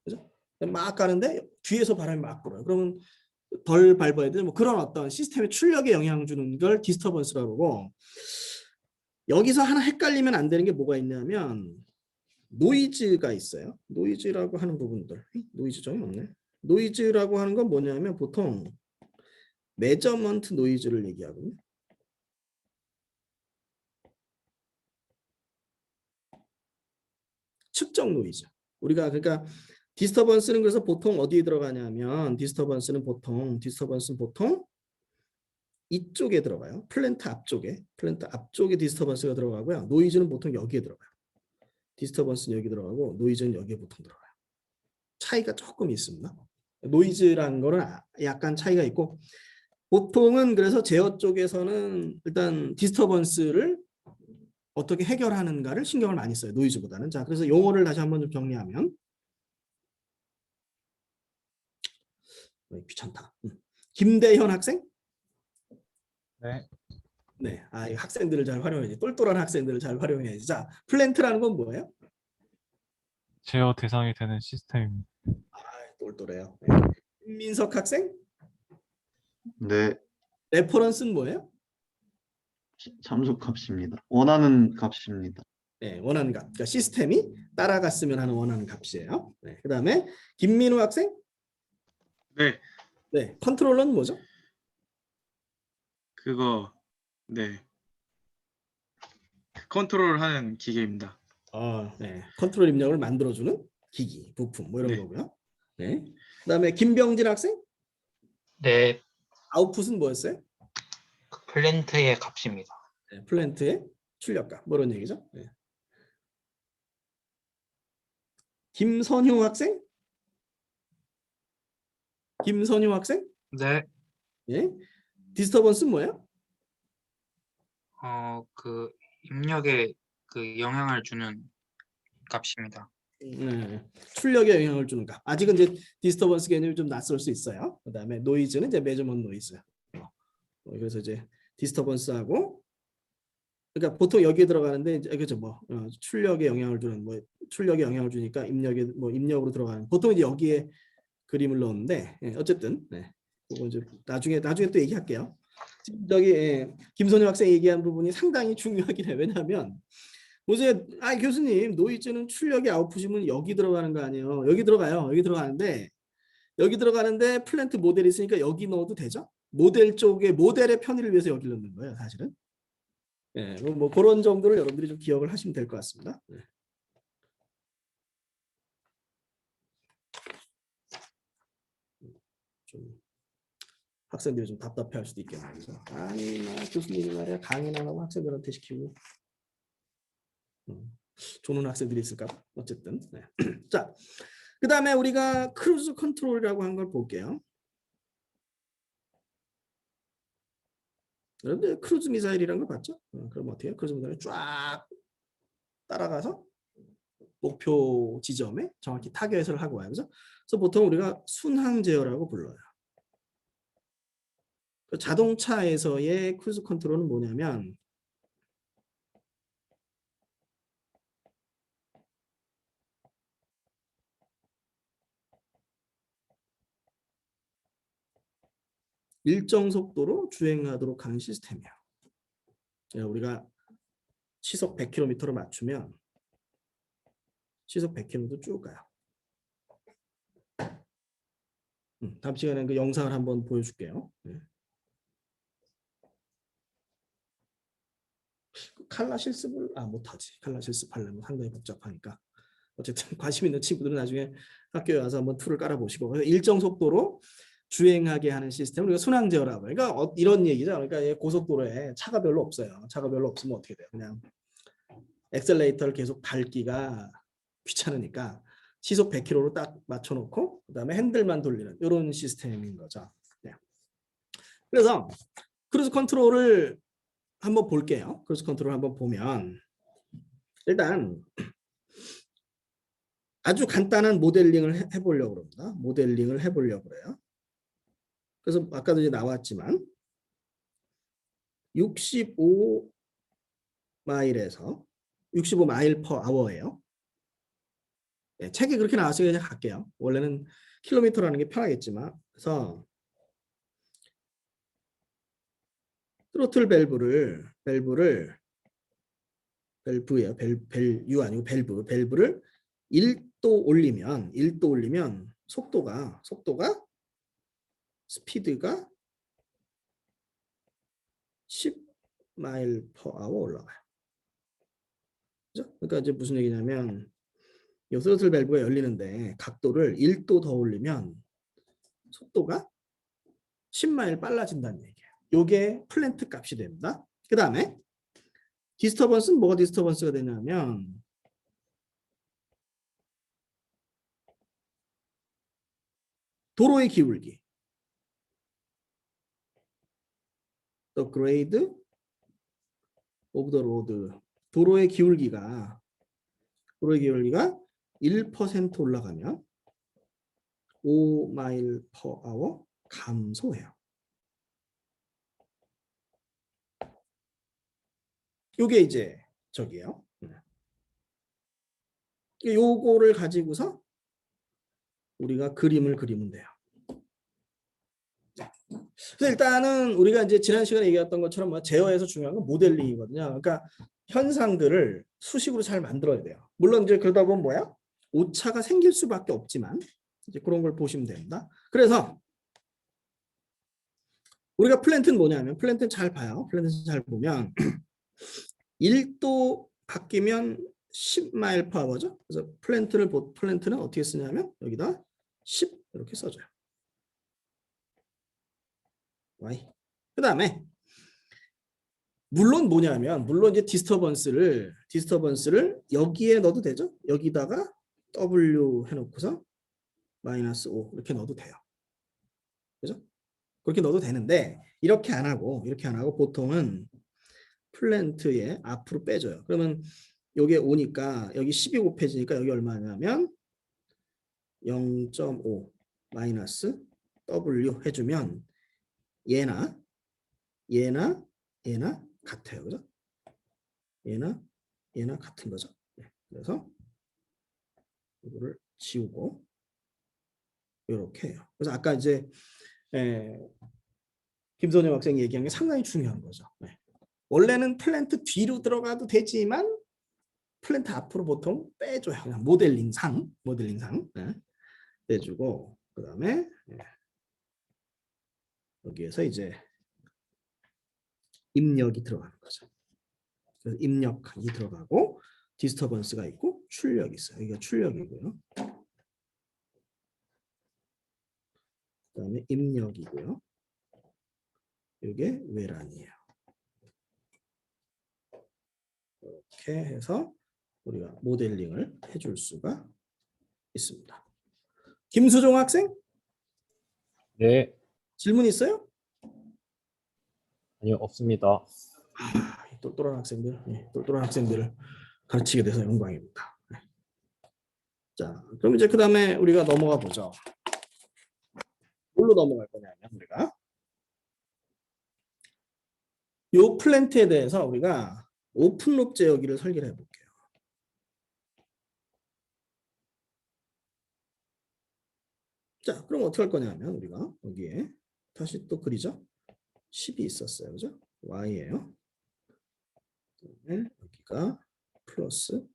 그죠? 막 가는데 뒤에서 바람이 막 불어요. 그러면 덜 밟아야 돼. 뭐 그런 어떤 시스템의 출력에 영향 주는 걸 디스터번스라고 그러고 여기서 하나 헷갈리면 안 되는 게 뭐가 있냐면 노이즈가 있어요. 노이즈라고 하는 부분들. 노이즈 점이 없네. 노이즈라고 하는 건 뭐냐면 보통 메저먼트 노이즈를 얘기하거든요. 측정 노이즈. 우리가 그러니까 디스터번스는 그래서 보통 어디에 들어가냐면 디스터번스는 보통 이쪽에 들어가요. 플랜트 앞쪽에 디스터번스가 들어가고요. 노이즈는 보통 여기에 들어가요. 디스터번스는 여기 들어가고 노이즈는 여기에 보통 들어가요. 차이가 조금 있습니다. 노이즈라는 거는 약간 차이가 있고 보통은 그래서 제어 쪽에서는 일단 디스터번스를 어떻게 해결하는가를 신경을 많이 써요. 노이즈보다는. 자, 그래서 용어를 다시 한번 좀 정리하면 귀찮다. 김대현 학생? 네. 네, 이 학생들을 잘 활용해야지. 똘똘한 학생들을 잘 활용해야지. 자, 플랜트라는 건 뭐예요? 제어 대상이 되는 시스템입니다. 똘똘해요. 네. 민석 학생? 네, 레퍼런스는 뭐예요? 참수값입니다. 원하는 값입니다. 네, 원하는 값. 그러니까 시스템이 따라갔으면 하는 원하는 값이에요. 네, 그다음에 김민우 학생? 네, 네, 컨트롤러는 뭐죠? 그거, 네. 컨트롤하는 기계입니다. 네, 컨트롤 입력을 만들어주는 기기, 부품 뭐 이런 네. 거고요. 네, 그다음에 김병진 학생? 네, 아웃풋은 뭐였어요? 그 플랜트의 값입니다. 네, 플랜트의 출력값 뭐 이런 얘기죠. 네. 김선효 학생? 김선효 학생? 네, 예, 디스터번스는 뭐예요? 그 입력에 그 영향을 주는 값입니다. 출력에 영향을 주는 값. 아직은 이제 디스터번스 개념이 좀 낯설 수 있어요. 그다음에 노이즈는 이제 메저먼트 노이즈. 그래서 이제 디스터번스하고 그러니까 보통 여기에 들어가는데 이제 그죠 뭐 출력에 영향을 주는 뭐 출력에 영향을 주니까 입력에 뭐 입력으로 들어가는 보통 이제 여기에 그림을 넣었는데 어쨌든 그거 이제 나중에 또 얘기할게요. 지금 저기 김선영 학생 얘기한 부분이 상당히 중요하긴 해. 왜냐하면 보세요. 교수님 노이즈는 출력의 아웃풋이면 여기 들어가는 거 아니에요. 여기 들어가요. 여기 들어가는데 플랜트 모델이 있으니까 여기 넣어도 되죠. 모델의 편의를 위해서 여기 넣는 거예요. 사실은. 뭐 그런 정도를 여러분들이 좀 기억을 하시면 될 것 같습니다. 좀 학생들이 좀 답답해할 수도 있겠네요. 그래서 아니 교수님이 말이야 강의나 하고 학생들한테 시키고 조는 학생들이 있을까? 어쨌든 자, 그 다음에 우리가 크루즈 컨트롤이라고 한 걸 볼게요. 여러분들 크루즈 미사일이라는 걸 봤죠? 그럼 어떻게 해요? 크루즈 미사일이 쫙 따라가서 목표 지점에 정확히 타겟을 하고 와요. 그래서 보통 우리가 순항 제어라고 불러요. 자동차에서의 크루즈 컨트롤은 뭐냐면 일정 속도로 주행하도록 하는 시스템이에요. 우리가 시속 100km로 맞추면 시속 100km 쭉 가요. 다음 시간에 그 영상을 한번 보여줄게요. 칼라 실습을 못하지. 칼라 실습하려면 상당히 복잡하니까. 어쨌든 관심 있는 친구들은 나중에 학교에 와서 한번 툴을 깔아보시고, 그래서 일정 속도로 주행하게 하는 시스템을 우리가 순항 제어라고. 그러니까 이런 얘기죠. 그러니까 얘 고속도로에 차가 별로 없어요. 차가 별로 없으면 어떻게 돼요? 그냥 엑셀레이터를 계속 밟기가 귀찮으니까 시속 100km로 딱 맞춰놓고 그다음에 핸들만 돌리는 이런 시스템인 거죠. 네. 그래서 크루즈 컨트롤을 한번 볼게요. 크루즈 컨트롤 한번 보면 일단 아주 간단한 모델링을 해보려고 합니다. 모델링을 해보려고 그래요. 그래서 아까도 이제 나왔지만 65마일에서 65마일 퍼 아워예요. 네, 책이 그렇게 나왔으니까 그냥 갈게요. 원래는 킬로미터라는 게 편하겠지만, 그래서 트로틀 밸브예요. 밸유 아니고 밸브를 1도 올리면 속도가 스피드가 10마일 퍼 아워 올라가요. 그죠? 그러니까 이제 무슨 얘기냐면 이 스로틀 밸브가 열리는데 각도를 1도 더 올리면 속도가 10마일 빨라진다는 얘기예요. 이게 플랜트 값이 됩니다. 그 다음에 디스터번스는 뭐가 디스터번스가 되냐면 도로의 기울기. The grade of the road. 도로의 기울기가 1% 올라가면 5마일 퍼 아워 감소해요. 요게 이제 저기예요. 요거를 가지고서 우리가 그림을 그리면 돼요. 그래서 일단은 우리가 이제 지난 시간에 얘기했던 것처럼 제어에서 중요한 건 모델링이거든요. 그러니까 현상들을 수식으로 잘 만들어야 돼요. 물론 이제 그러다 보면 뭐야? 오차가 생길 수밖에 없지만 이제 그런 걸 보시면 됩니다. 그래서 우리가 플랜트는 뭐냐면 플랜트는 잘 봐요. 플랜트는 잘 보면 1도 바뀌면 10마일 퍼 아워죠. 그래서 플랜트는 어떻게 쓰냐면 여기다 10 이렇게 써줘요. Y. 그 다음에 물론 이제 디스터번스를 여기에 넣어도 되죠. 여기다가 W 해놓고서 -5 이렇게 넣어도 돼요. 그죠? 그렇게 넣어도 되는데 이렇게 안 하고 보통은 플랜트에 앞으로 빼줘요. 그러면 여기에 오니까 여기 10이 곱해지니까 여기 얼마냐면 0.5 W 해주면 얘나 같아요. 그죠? 얘나 같은 거죠. 네. 그래서 이거를 지우고 이렇게 해요. 그래서 아까 이제 김선영 학생이 얘기한 게 상당히 중요한 거죠. 네. 원래는 플랜트 뒤로 들어가도 되지만 플랜트 앞으로 보통 빼줘요. 그냥 모델링상 네. 빼주고 그 다음에 여기에서 이제 입력이 들어가는 거죠. 그래서 입력이 들어가고 디스터번스가 있고 출력이 있어요. 여기가 출력이고요. 그 다음에 입력이고요. 이게 외란이에요. 이렇게 해서 우리가 모델링을 해줄 수가 있습니다. 김수종 학생? 네. 질문 있어요? 아니요, 없습니다. 똘똘한 학생들을 가르치게 돼서 영광입니다. 네. 자, 그럼 이제 그 다음에 우리가 넘어가 보죠. 뭘로 넘어갈 거냐면 우리가 요 플랜트에 대해서 우리가 오픈룹 제어기를 설계를 해볼게요. 자, 그럼 어떻게 할 거냐면 우리가 여기에 다시 또 그리죠. 10이 있었어요. 그죠? Y예요. 그다음에 여기가 플러스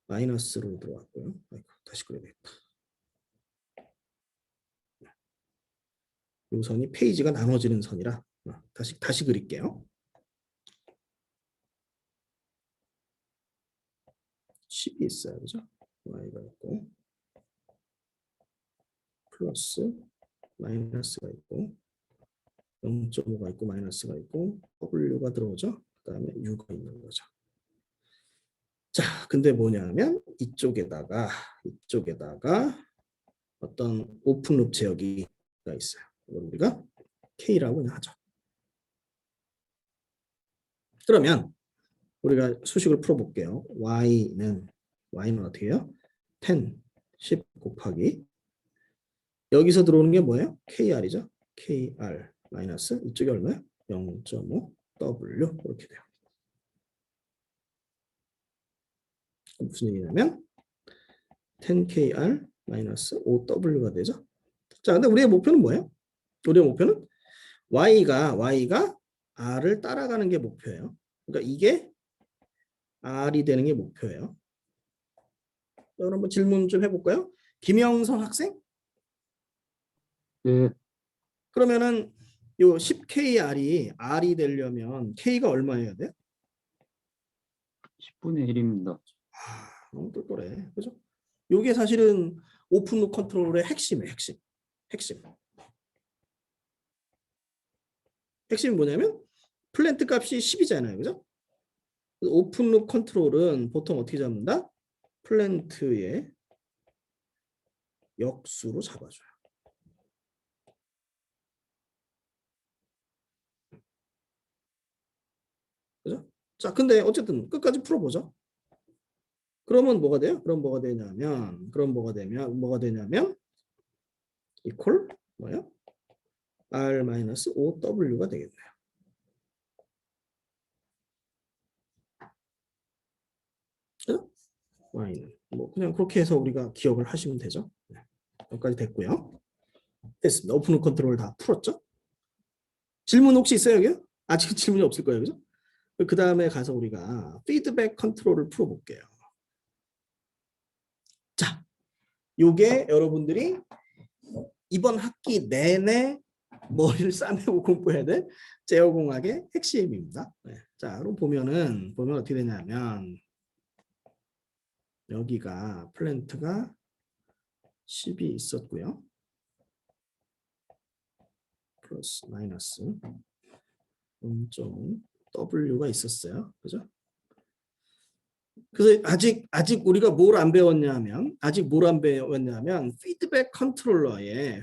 마이너스로 들어왔고요. 아이고, 다시 그려야겠다. 이 선이 페이지가 나눠지는 선이라 다시 그릴게요. 10이 있어요. 그죠? y가 있고 플러스 마이너스가 있고 0.5가 있고 마이너스가 있고 w가 들어오죠. 그 다음에 u가 있는 거죠. 자, 근데 뭐냐면 이쪽에다가 어떤 오픈룹 제어기가 있어요. 이걸 우리가 K라고 그냥 하죠. 그러면 우리가 수식을 풀어볼게요. y는 어떻게 해요? 10 곱하기 여기서 들어오는 게 뭐예요? KR이죠. KR 마이너스 이쪽이 얼마예요? 0.5 W 이렇게 돼요. 무슨 얘기냐면 10KR 마이너스 5W가 되죠. 자, 근데 우리의 목표는 뭐예요? 우리의 목표는 Y가 R을 따라가는 게 목표예요. 그러니까 이게 R이 되는 게 목표예요. 자, 그럼 한번 질문 좀 해볼까요? 김영선 학생? 네. 그러면은 요 10KR이 R이 되려면 K가 얼마여야 돼요? 10분의 1입니다. 너무 똘똘해. 그죠? 요게 사실은 오픈룩 컨트롤의 핵심이에요. 핵심. 핵심이 뭐냐면 플랜트 값이 10이잖아요. 그죠? 오픈룩 컨트롤은 보통 어떻게 잡는다? 플랜트의 역수로 잡아줘요. 그죠? 자, 근데 어쨌든 끝까지 풀어보죠. 그러면 뭐가 돼요? 그럼 뭐가 되냐면 이퀄 뭐예요? R-5W가 되겠네요. 그죠? Y는 뭐 그냥 그렇게 해서 우리가 기억을 하시면 되죠. 네. 여기까지 됐고요. 됐습니다. 오픈 컨트롤 다 풀었죠? 질문 혹시 있어요, 여기요? 아직 질문이 없을 거예요, 그죠? 그 다음에 가서 우리가 피드백 컨트롤을 풀어볼게요. 자, 요게 여러분들이 이번 학기 내내 머리를 싸매고 공부해야 될 제어공학의 핵심입니다. 네. 자, 그럼 보면 어떻게 되냐면 여기가 플랜트가 10이 있었고요. 플러스 마이너스 0.5 W가 있었어요. 그죠? 그래서 아직 우리가 뭘 안 배웠냐면 피드백 컨트롤러의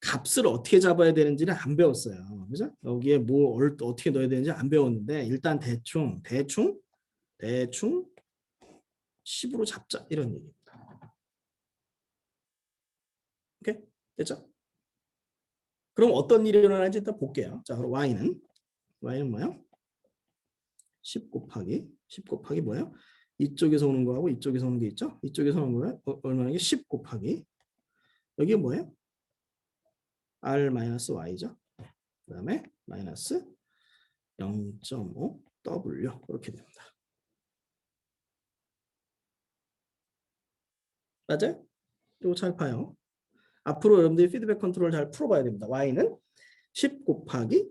값을 어떻게 잡아야 되는지를 안 배웠어요. 그죠? 여기에 뭘 어떻게 넣어야 되는지 안 배웠는데 일단 대충 10으로 잡자 이런 얘기입니다. 오케이? 됐죠? 그럼 어떤 일이 일어나는지 일단 볼게요. 자, 그럼 y는 뭐예요? 10 곱하기 뭐예요? 이쪽에서 오는 거하고 이쪽에서 오는 게 있죠? 이쪽에서 오는 거는 얼마나 게 10 곱하기 여기가 뭐예요? R-Y죠. 그 다음에 마이너스 0.5 W 이렇게 됩니다. 맞아요? 이거 잘 봐요. 앞으로 여러분들이 피드백 컨트롤 잘 풀어봐야 됩니다. Y는 10 곱하기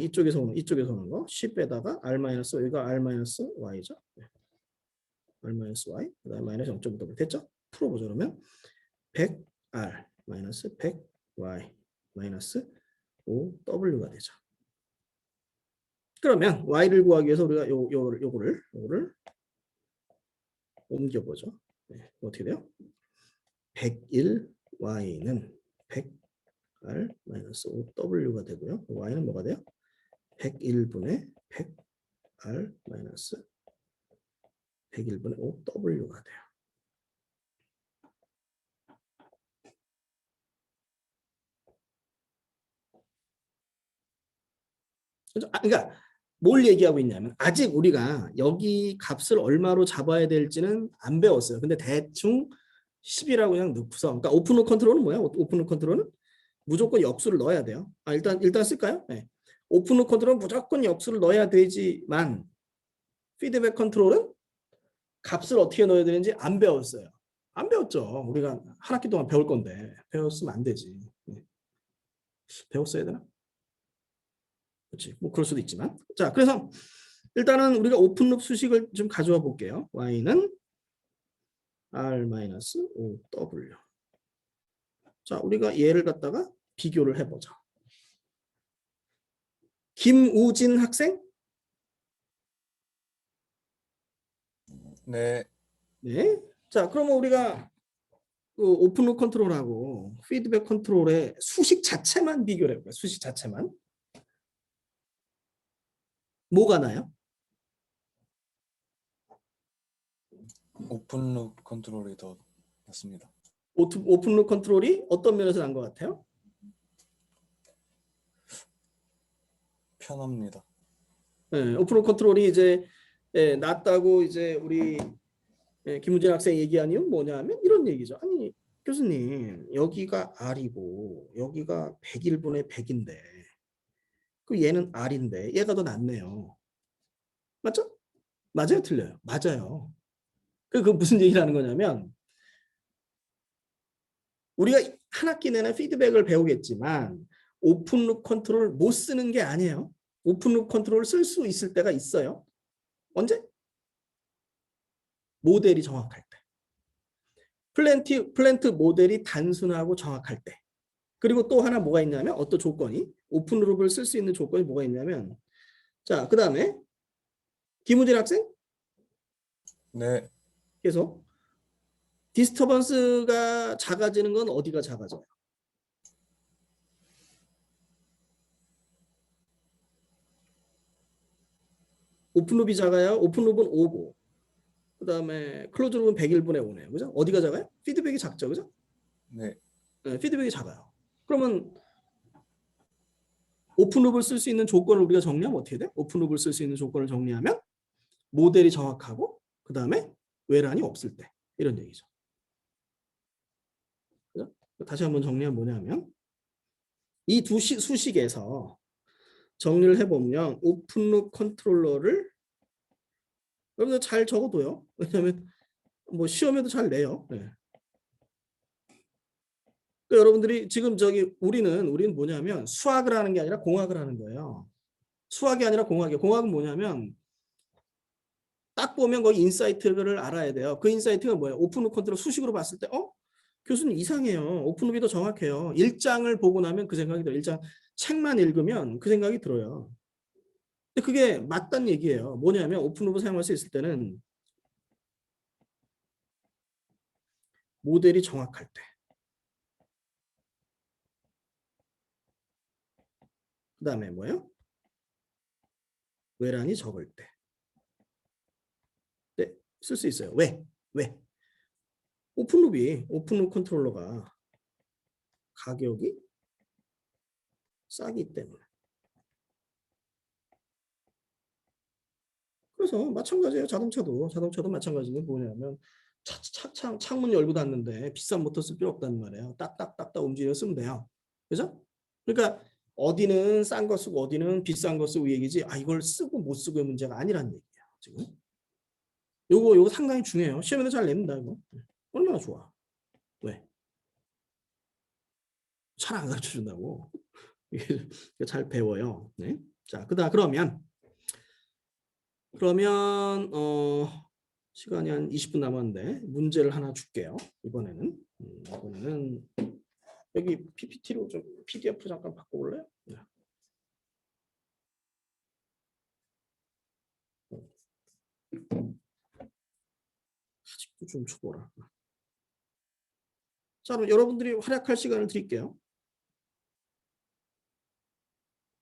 이쪽에서 오는 거 10에다가 여기가 R-Y죠. R-Y 그 다음에 마이너스 0.5W 됐죠? 풀어보죠. 그러면 100R 마이너스 100Y 마이너스 5W가 되죠. 그러면 Y를 구하기 위해서 우리가 요거를 옮겨보죠. 네, 어떻게 돼요? 101Y는 100R 마이너스 5W가 되고요. Y는 뭐가 돼요? 101분의 100R 마이너스 101분의 5W가 돼요. 그러니까 뭘 얘기하고 있냐면 아직 우리가 여기 값을 얼마로 잡아야 될지는 안 배웠어요. 근데 대충 10이라고 그냥 넣고서 그러니까 오픈룩 컨트롤은 뭐야? 오픈룩 컨트롤은 무조건 역수를 넣어야 돼요. 일단 쓸까요? 네. 오픈룩 컨트롤은 무조건 역수를 넣어야 되지만 피드백 컨트롤은 값을 어떻게 넣어야 되는지 안 배웠어요. 안 배웠죠. 우리가 한 학기 동안 배울 건데 배웠으면 안 되지. 배웠어야 되나? 그렇지. 뭐 그럴 수도 있지만. 자, 그래서 일단은 우리가 오픈룹 수식을 좀 가져와 볼게요. y는 r-5w. 자, 우리가 얘를 갖다가 비교를 해보자. 김우진 학생? 네. 네. 자, 그러면 우리가 그 오픈룩 컨트롤하고 피드백 컨트롤의 수식 자체만 비교를 해볼까요? 수식 자체만. 뭐가 나요? 오픈룩 컨트롤이 더 낫습니다. 오픈룩 컨트롤이 어떤 면에서 난 것 같아요? 편합니다. 네, 오픈룩 컨트롤이 이제 낫다고 이제 우리 김우진 학생 얘기한 이유는 뭐냐면 이런 얘기죠. 아니 교수님 여기가 R이고 여기가 101분의 100인데 그 얘는 R인데 얘가 더 낫네요. 맞죠? 맞아요? 틀려요? 맞아요. 그 무슨 얘기를 하는 거냐면 우리가 한 학기 내내 피드백을 배우겠지만 오픈룩 컨트롤 못 쓰는 게 아니에요. 오픈룩 컨트롤 쓸 수 있을 때가 있어요. 언제? 모델이 정확할 때. 플랜트 모델이 단순하고 정확할 때. 그리고 또 하나 뭐가 있냐면 어떤 조건이 오픈룩을 쓸 수 있는 조건이 뭐가 있냐면 자, 그 다음에 김우진 학생 네. 계속 디스터번스가 작아지는 건 어디가 작아져요? 오픈룩이 작아요. 오픈룩은 5고 그 다음에 클로즈룩은 101분의 5네요. 그죠? 어디가 작아요? 피드백이 작죠. 그죠? 네. 네, 피드백이 작아요. 그러면 오픈룩을 쓸 수 있는 조건을 우리가 정리하면 어떻게 돼? 오픈룩을 쓸 수 있는 조건을 정리하면 모델이 정확하고 그 다음에 외란이 없을 때 이런 얘기죠. 그죠? 다시 한번 정리하면 뭐냐면 이 두 수식에서 정리를 해보면 오픈룩 컨트롤러를 여러분들 잘 적어둬요. 왜냐하면 뭐 시험에도 잘 내요. 네. 그러니까 여러분들이 지금 우리는 뭐냐면 수학을 하는 게 아니라 공학을 하는 거예요. 수학이 아니라 공학이에요. 공학은 뭐냐면 딱 보면 거기 인사이트를 알아야 돼요. 그 인사이트가 뭐예요? 오픈룩 컨트롤 수식으로 봤을 때 교수님 이상해요. 오픈룩이 더 정확해요. 1장을 보고 나면 그 생각이 들어요. 1장 책만 읽으면 그 생각이 들어요. 근데 그게 맞다는 얘기예요. 뭐냐면 오픈룩을 사용할 수 있을 때는 모델이 정확할 때. 그 다음에 뭐예요? 외란이 적을 때. 네, 쓸 수 있어요. 왜? 오픈룩 컨트롤러가 가격이 싸기 때문에. 그래서 마찬가지예요. 자동차도 마찬가지는 뭐냐면 창문 열고 닫는데 비싼 모터 쓸 필요 없단 말이에요. 딱딱딱딱 움직여 쓰면 돼요. 그죠? 그러니까 어디는 싼 거 쓰고 어디는 비싼 거 쓰고 얘기지. 이걸 쓰고 못 쓰고의 문제가 아니란 얘기예요. 지금. 요거 상당히 중요해요. 시험에도 잘 냅니다. 이거. 얼마나 좋아. 왜? 잘 안 가르쳐 준다고. 잘 배워요. 네. 자, 그러면 시간이 한 20분 남았는데 문제를 하나 줄게요. 이번에는 여기 PPT로 좀 PDF 잠깐 바꿔볼래요? 네. 아직도 좀 초보라. 자, 그럼 여러분들이 활약할 시간을 드릴게요.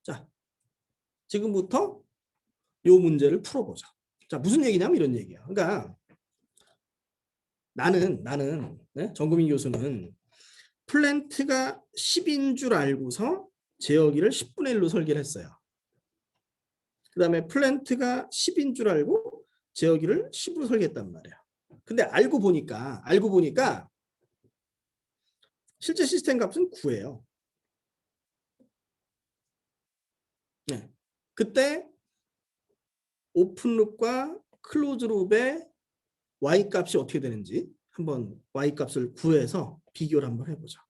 자, 지금부터 요 문제를 풀어보자. 자, 무슨 얘기냐면 이런 얘기야. 그러니까 나는 네? 정구민 교수는 플랜트가 10인 줄 알고서 제어기를 10분의 1로 설계를 했어요. 그 다음에 플랜트가 10인 줄 알고 제어기를 10으로 설계했단 말이야. 근데 알고 보니까 실제 시스템 값은 9예요. 네. 그때 오픈룩과 클로즈룩의 y 값이 어떻게 되는지 한번 y 값을 구해서 비교를 한번 해보자.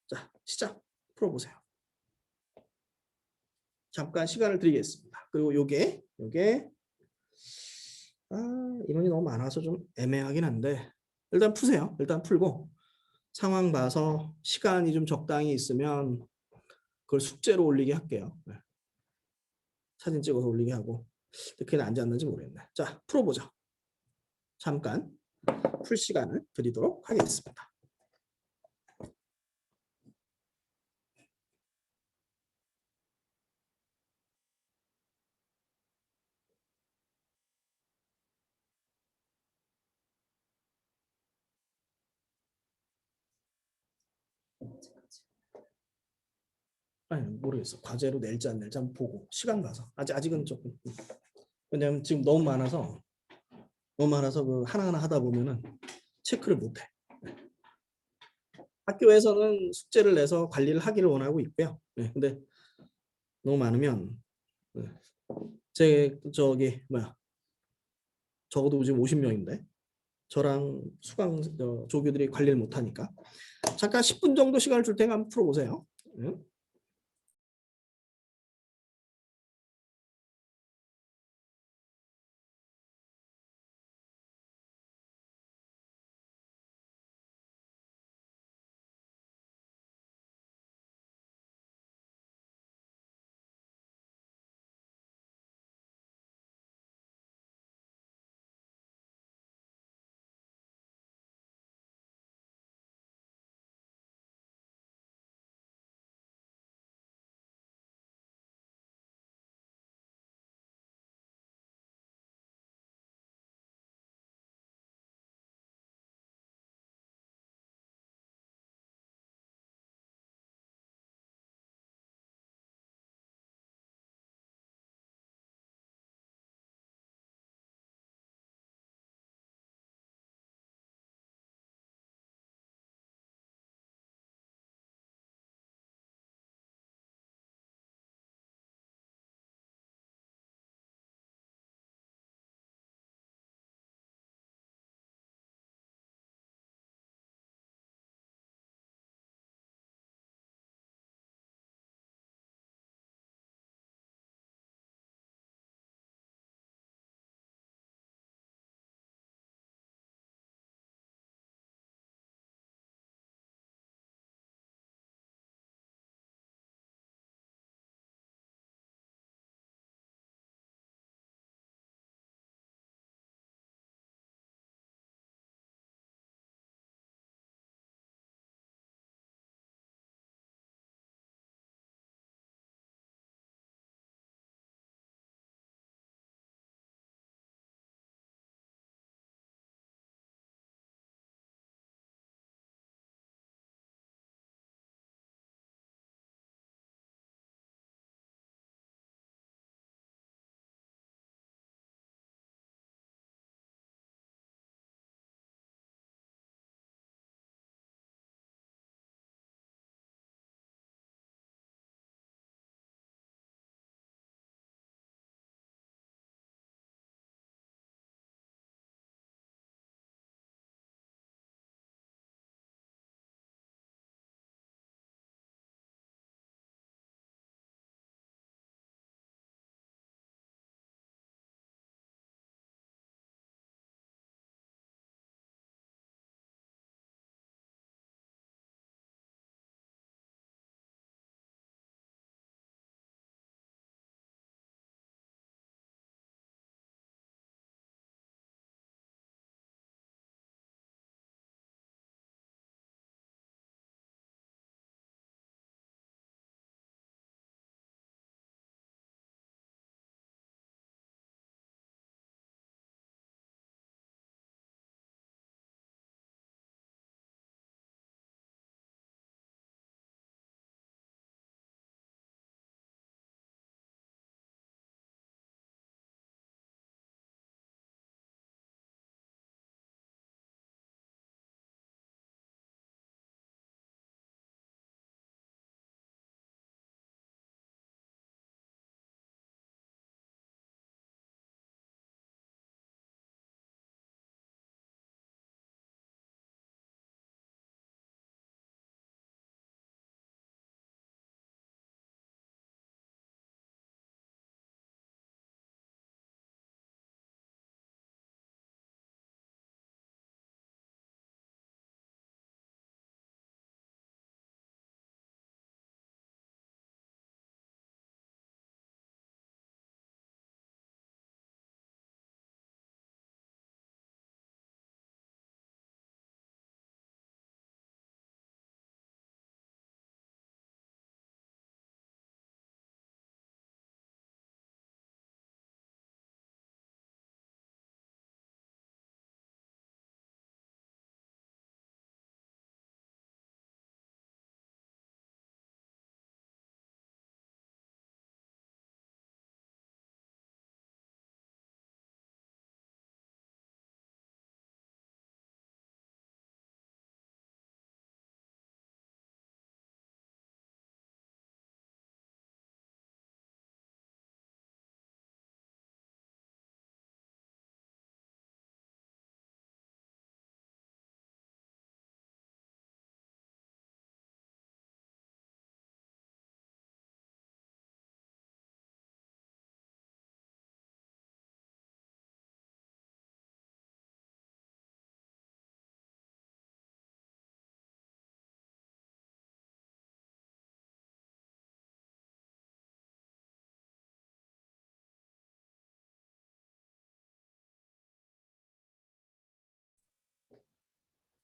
자, 시작. 풀어보세요. 잠깐 시간을 드리겠습니다. 그리고 요게 인원이 너무 많아서 좀 애매하긴 한데 일단 푸세요. 일단 풀고 상황 봐서 시간이 좀 적당히 있으면 그걸 숙제로 올리게 할게요. 네. 사진 찍어서 올리게 하고 그게 나은지 안 나은지 모르겠네. 자, 풀어보자. 잠깐 풀 시간을 드리도록 하겠습니다. 아니 모르겠어. 과제로 낼지 안 낼지 한번 보고 시간 봐서 아직은 조금 왜냐면 지금 너무 많아서 그 하나하나 하다 보면은 체크를 못해. 학교에서는 숙제를 내서 관리를 하기를 원하고 있고요. 네, 근데 너무 많으면 제 저기 적어도 지금 50명인데 저랑 수강 조교들이 관리를 못하니까 잠깐 10분 정도 시간을 줄 테니까 한번 풀어보세요. 응?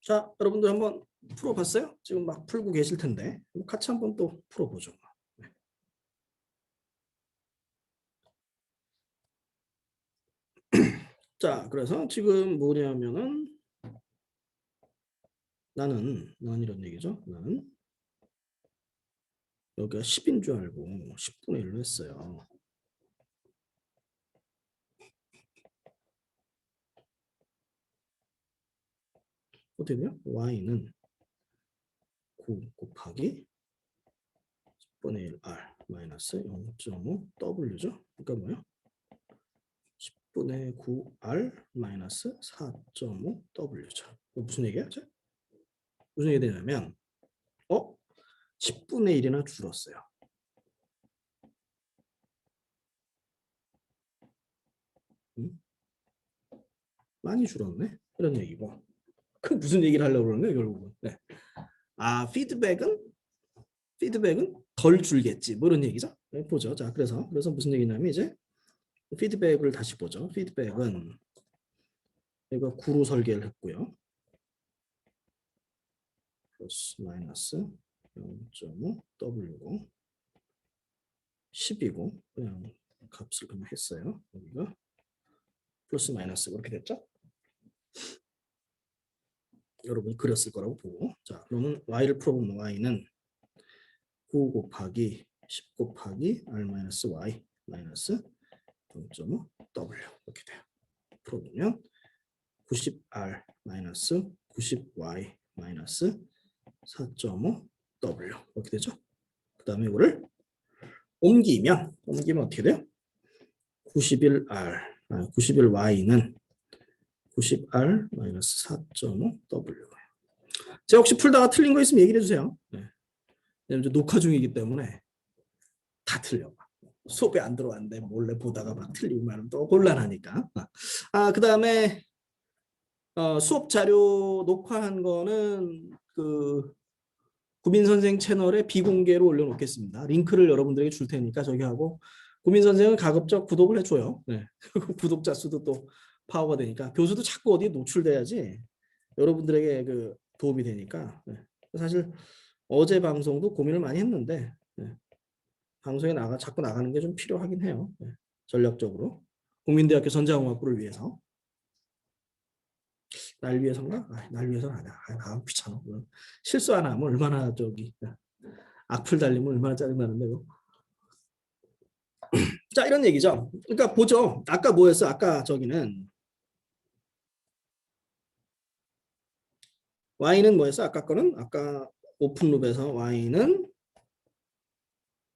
자, 여러분들 한번 풀어봤어요? 지금 막 풀고 계실 텐데 같이 한번 또 풀어보죠. 자, 그래서 지금 뭐냐면은 나는 이런 얘기죠. 나는 여기가 10인 줄 알고 10분의 1로 했어요. 어떻게 돼요? y는 9 곱하기 10분의 1 r 마이너스 0.5 w죠. 그러니까 뭐예요? 10분의 9r 마이너스 4.5 w죠. 무슨 얘기야? 무슨 얘기 되냐면 10분의 1이나 줄었어요. 많이 줄었네. 이런 얘기고. 그 무슨 얘기를 하려고 그러는 거예요, 결국은. 네. 아, 피드백은 덜 줄겠지. 뭐 이런 얘기죠. 네, 보죠. 자, 그래서 무슨 얘기냐면 이제 피드백을 다시 보죠. 피드백은 이거 9로 설계를 했고요. 플러스 마이너스 0.5 W고 10이고 그냥 값을 그냥 했어요. 여기가 플러스 마이너스 그렇게 됐죠? 여러분이 그렸을 거라고 보고 자 그러면 y를 풀어보면 y는 9 곱하기 10 곱하기 r 마이너스 y 마이너스 0.5 w 이렇게 돼요. 풀어보면 90r 마이너스 90y 마이너스 4.5 w 이렇게 되죠. 그 다음에 이거를 옮기면 어떻게 돼요? 91y는 90r 마이너스 4.5 w. 제가 혹시 풀다가 틀린 거 있으면 얘기를 해주세요. 네. 왜냐면 녹화 중이기 때문에 다 틀려. 수업에 안 들어왔는데 몰래 보다가 막 틀리고 말하면 또 곤란하니까. 그 다음에 수업 자료 녹화한 거는 그 구민 선생 채널에 비공개로 올려놓겠습니다. 링크를 여러분들에게 줄 테니까 저기 하고 구민 선생은 가급적 구독을 해줘요. 네. 구독자 수도 또 파워가 되니까 교수도 자꾸 어디에 노출돼야지 여러분들에게 그 도움이 되니까. 네. 사실 어제 방송도 고민을 많이 했는데 네. 방송에 자꾸 나가는 게 좀 필요하긴 해요. 네. 전략적으로 국민대학교 전자공학부를 위해서. 날 위해서인가? 날 위해서는 아니야. 나 귀찮아. 실수 하나 하면 얼마나 악플 달리면 얼마나 짜증나는데. 자, 이런 얘기죠. 그러니까 보죠. 아까 뭐였어? 아까 저기는 y는 뭐였어? 아까 거는 아까 오픈룹에서 y는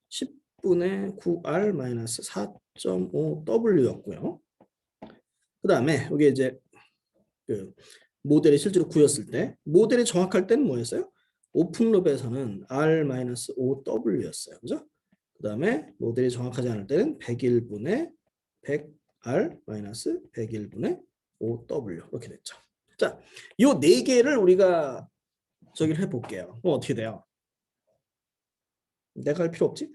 10분의 9r 마이너스 4.5 w였고요. 그 다음에 여기 이제 그 모델이 실제로 구였을 때 모델이 정확할 때는 뭐였어요? 오픈룹에서는 r-5w였어요. 그죠? 그 다음에 모델이 정확하지 않을 때는 101분의 100r-101분의 5w 이렇게 됐죠. 자, 요 네 개를 우리가 저기를 해볼게요. 어떻게 돼요? 내가 할 필요 없지?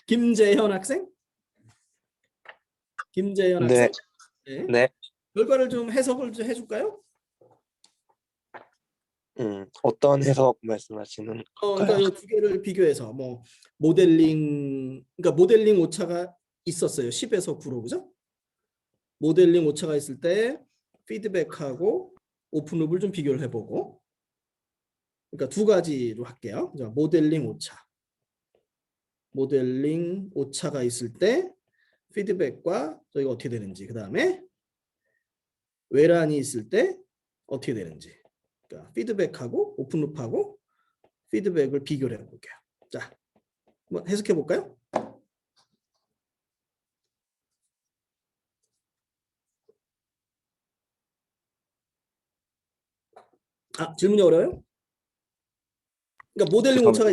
김재현 학생? 김재현 학생? 네. 네. 결과를 좀 해석을 좀 해줄까요? 어떤 해석 말씀하시는 그러니까 이 두 개를 비교해서 뭐 모델링, 그러니까 모델링 오차가 있었어요. 10에서 9로 그죠? 모델링 오차가 있을 때 피드백하고 오픈룹을 좀 비교를 해보고, 그러니까 두 가지로 할게요. 자, 모델링 오차가 있을 때 피드백과 저희가 어떻게 되는지, 그 다음에 외란이 있을 때 어떻게 되는지. 그러니까 피드백하고 오픈룹하고 피드백을 비교를 해볼게요. 자, 한번 해석해 볼까요? 질문이 어려워요? 그러니까 모델링 오차가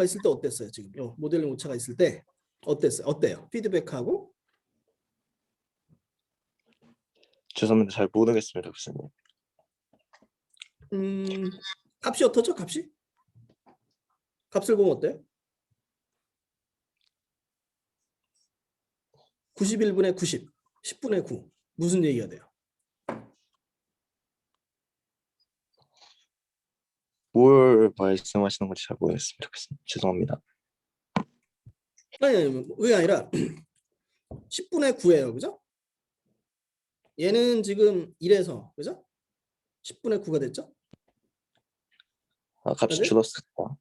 있을 때 어땠어요? 지금 모델링 오차가 있을 때 어땠어요? 어때요? 피드백하고 죄송합니다. 잘 모르겠습니다, 교수님. 값이 어떻죠? 값을 보면 어때요? 91분의 90, 10분의 9 무슨 얘기가 돼요? 뭘 말씀하시는 건지 잘 모르겠습니다. 교수님. 죄송합니다. 아니, 그게 아니라 10분의 9예요. 그죠? 얘는 지금 1에서 그죠? 10분의 9가 됐죠? 아, 값이 맞아요? 줄었을까?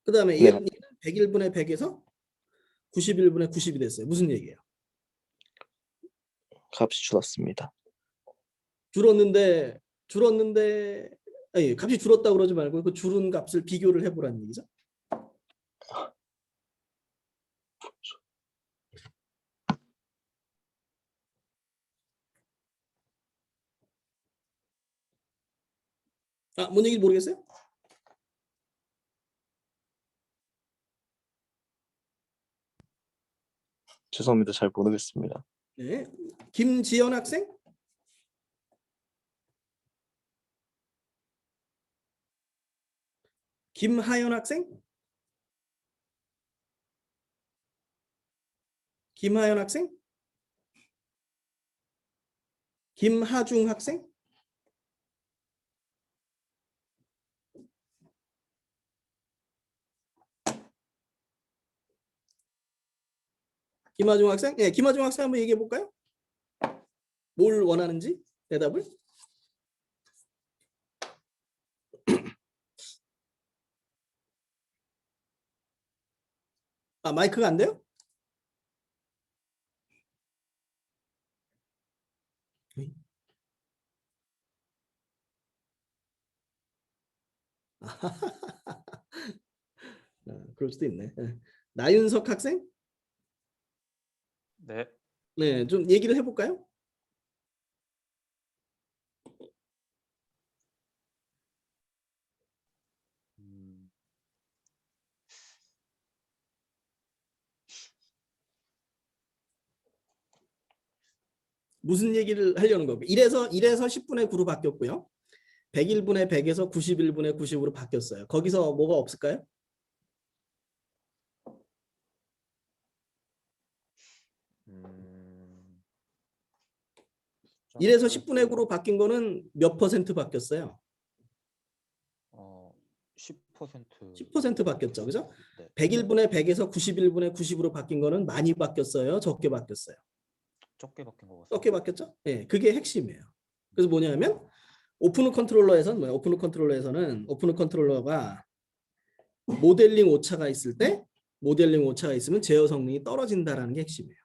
그 다음에 네. 얘는 101분의 100에서 91분의 90이 됐어요. 무슨 얘기예요? 값이 줄었습니다. 줄었는데 아니, 값이 줄었다고 그러지 말고 그 줄은 값을 비교를 해보라는 얘기죠. 뭔 얘기인지 모르겠어요? 죄송합니다. 잘 모르겠습니다. 네. 김지연 학생? 김하연 학생? 김하연 학생? 김하중 학생? 김하중 학생? 네, 김하중 학생 한번 얘기해 볼까요? 뭘 원하는지 대답을? 마이크가 안 돼요? 그럴 수도 있네. 나윤석 학생? 네. 네, 좀 얘기를 해볼까요? 무슨 얘기를 하려는 거고 1에서 10분의 9로 바뀌었고요. 101분의 100에서 91분의 90으로 바뀌었어요. 거기서 뭐가 없을까요? 1에서 10분의 9로 바뀐 거는 몇 퍼센트 바뀌었어요? 10%. 10% 바뀌었죠. 그죠? 네. 101분의 100에서 91분의 90으로 바뀐 거는 많이 바뀌었어요? 적게 바뀌었어요? 적게 바뀐 것 같습니다. 적게 바뀌었죠? 예, 그게 핵심이에요. 그래서 뭐냐면 오픈후 컨트롤러에서는 뭐예요? 오픈후 컨트롤러가 모델링 오차가 있을 때 모델링 오차가 있으면 제어 성능이 떨어진다라는 게 핵심이에요.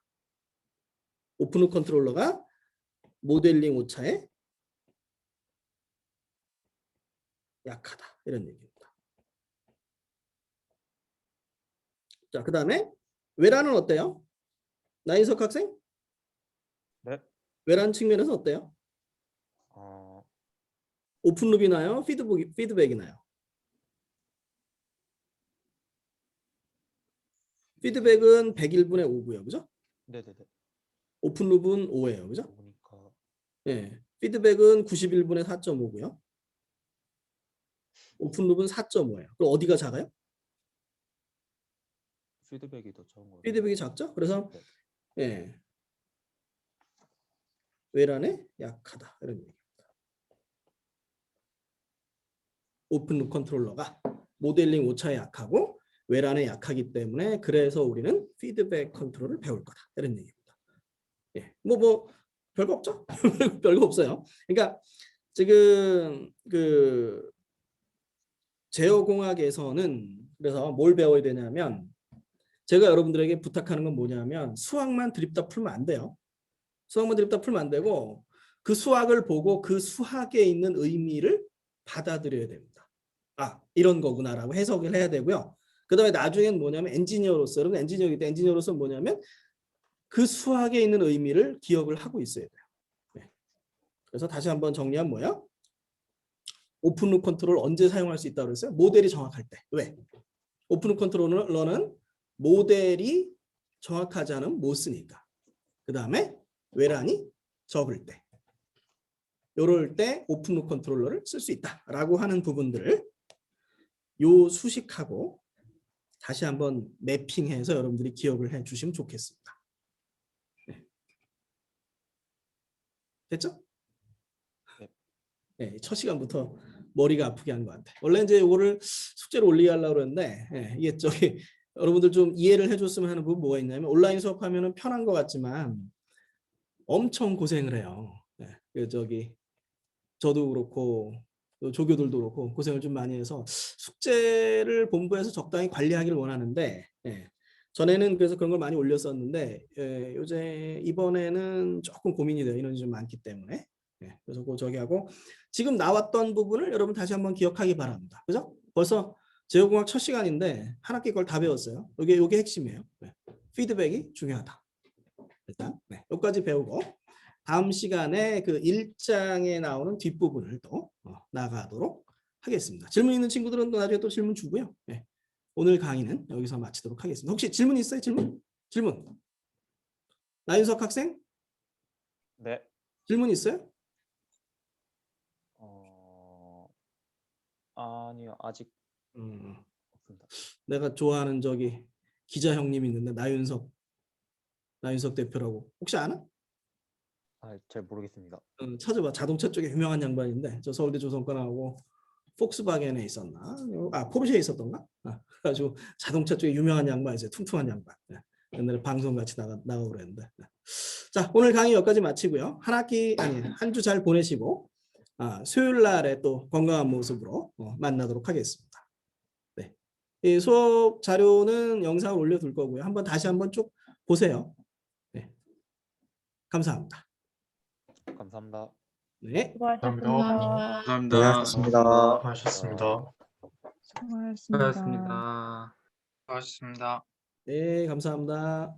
오픈후 컨트롤러가 모델링 오차에 약하다 이런 얘기입니다. 자, 그다음에 외란은 어때요? 나인석 학생? 네. 외란 측면에서 어때요? 오픈룹이 나요? 피드백이 나요? 피드백은 101분의 5고요. 그죠? 네네네. 오픈룹은 5예요. 그죠? 보니까 예. 피드백은 91분의 4.5고요. 오픈룹은 4.5예요. 그럼 어디가 작아요? 피드백이 더 적은 거예요. 피드백이 작죠? 그래서 네. 예. 외란에 약하다. 이런 얘기입니다. 오픈룹 컨트롤러가 모델링 오차에 약하고 외란에 약하기 때문에 그래서 우리는 피드백 컨트롤을 배울 거다. 이런 얘기입니다. 예. 뭐 별거 없죠? 별거 없어요. 그러니까 지금 그 제어공학에서는 그래서 뭘 배워야 되냐면 제가 여러분들에게 부탁하는 건 뭐냐면 수학만 드립다 풀면 안 돼요. 수학만 드립다 풀면 안 되고 그 수학을 보고 그 수학에 있는 의미를 받아들여야 됩니다. 이런 거구나라고 해석을 해야 되고요. 그 다음에 나중엔 뭐냐면 엔지니어로서 여러분 엔지니어이기 때문에 엔지니어로서 뭐냐면 그 수학에 있는 의미를 기억을 하고 있어야 돼요. 네. 그래서 다시 한번 정리하면 뭐야? 오픈룩 컨트롤 언제 사용할 수 있다고 그랬어요? 모델이 정확할 때. 왜? 오픈룩 컨트롤러는 모델이 정확하지 않으면 못 쓰니까. 그 다음에 외란이 적을 때. 이럴 때 오픈룩 컨트롤러를 쓸 수 있다라고 하는 부분들을 요 수식하고 다시 한번 매핑해서 여러분들이 기억을 해 주시면 좋겠습니다. 네. 됐죠? 네, 첫 시간부터 머리가 아프게 한 것 같아. 원래 이제 이거를 숙제로 올리게 하려고 그랬는데 이게 저기 여러분들 좀 이해를 해줬으면 하는 부분 뭐가 있냐면 온라인 수업하면은 편한 것 같지만 엄청 고생을 해요. 그 저기 저도 그렇고 또 조교들도 그렇고 고생을 좀 많이 해서 숙제를 본부에서 적당히 관리하기를 원하는데 전에는 그래서 그런 걸 많이 올렸었는데 요새 이번에는 조금 고민이 돼요. 인원이 좀 많기 때문에. 그래서 그 저기 하고 지금 나왔던 부분을 여러분 다시 한번 기억하기 바랍니다. 그죠? 벌써 제어공학 첫 시간인데 한 학기 걸 다 배웠어요. 요게 핵심이에요. 피드백이 중요하다. 일단 여기까지 배우고 다음 시간에 그 1장에 나오는 뒷부분을 또 나가도록 하겠습니다. 질문 있는 친구들은 또 나중에 또 질문 주고요. 오늘 강의는 여기서 마치도록 하겠습니다. 혹시 질문 있어요? 질문. 나윤석 학생? 네. 질문 있어요? 아니요. 아직 없습니다. 내가 좋아하는 저기 기자 형님 있는데 나윤석 대표라고 혹시 아나? 잘 모르겠습니다. 찾아봐. 자동차 쪽에 유명한 양반인데 저 서울대 조선과 나오고 폭스바겐에 있었나? 포르쉐에 있었던가? 그래가지고 자동차 쪽에 유명한 양반이세요. 퉁퉁한 양반. 옛날에 방송 같이 나가고 그랬는데. 자, 오늘 강의 여기까지 마치고요. 한 주 잘 보내시고 수요일 날에 또 건강한 모습으로 만나도록 하겠습니다. 네. 이 수업 자료는 영상을 올려둘 거고요. 다시 한번 쭉 보세요. 네. 감사합니다. 감사합니다. 네. 수고하셨습니다. 감사합니다. 네, 알겠습니다. 수고하셨습니다. 수고하셨습니다. 수고하셨습니다. 네, 감사합니다.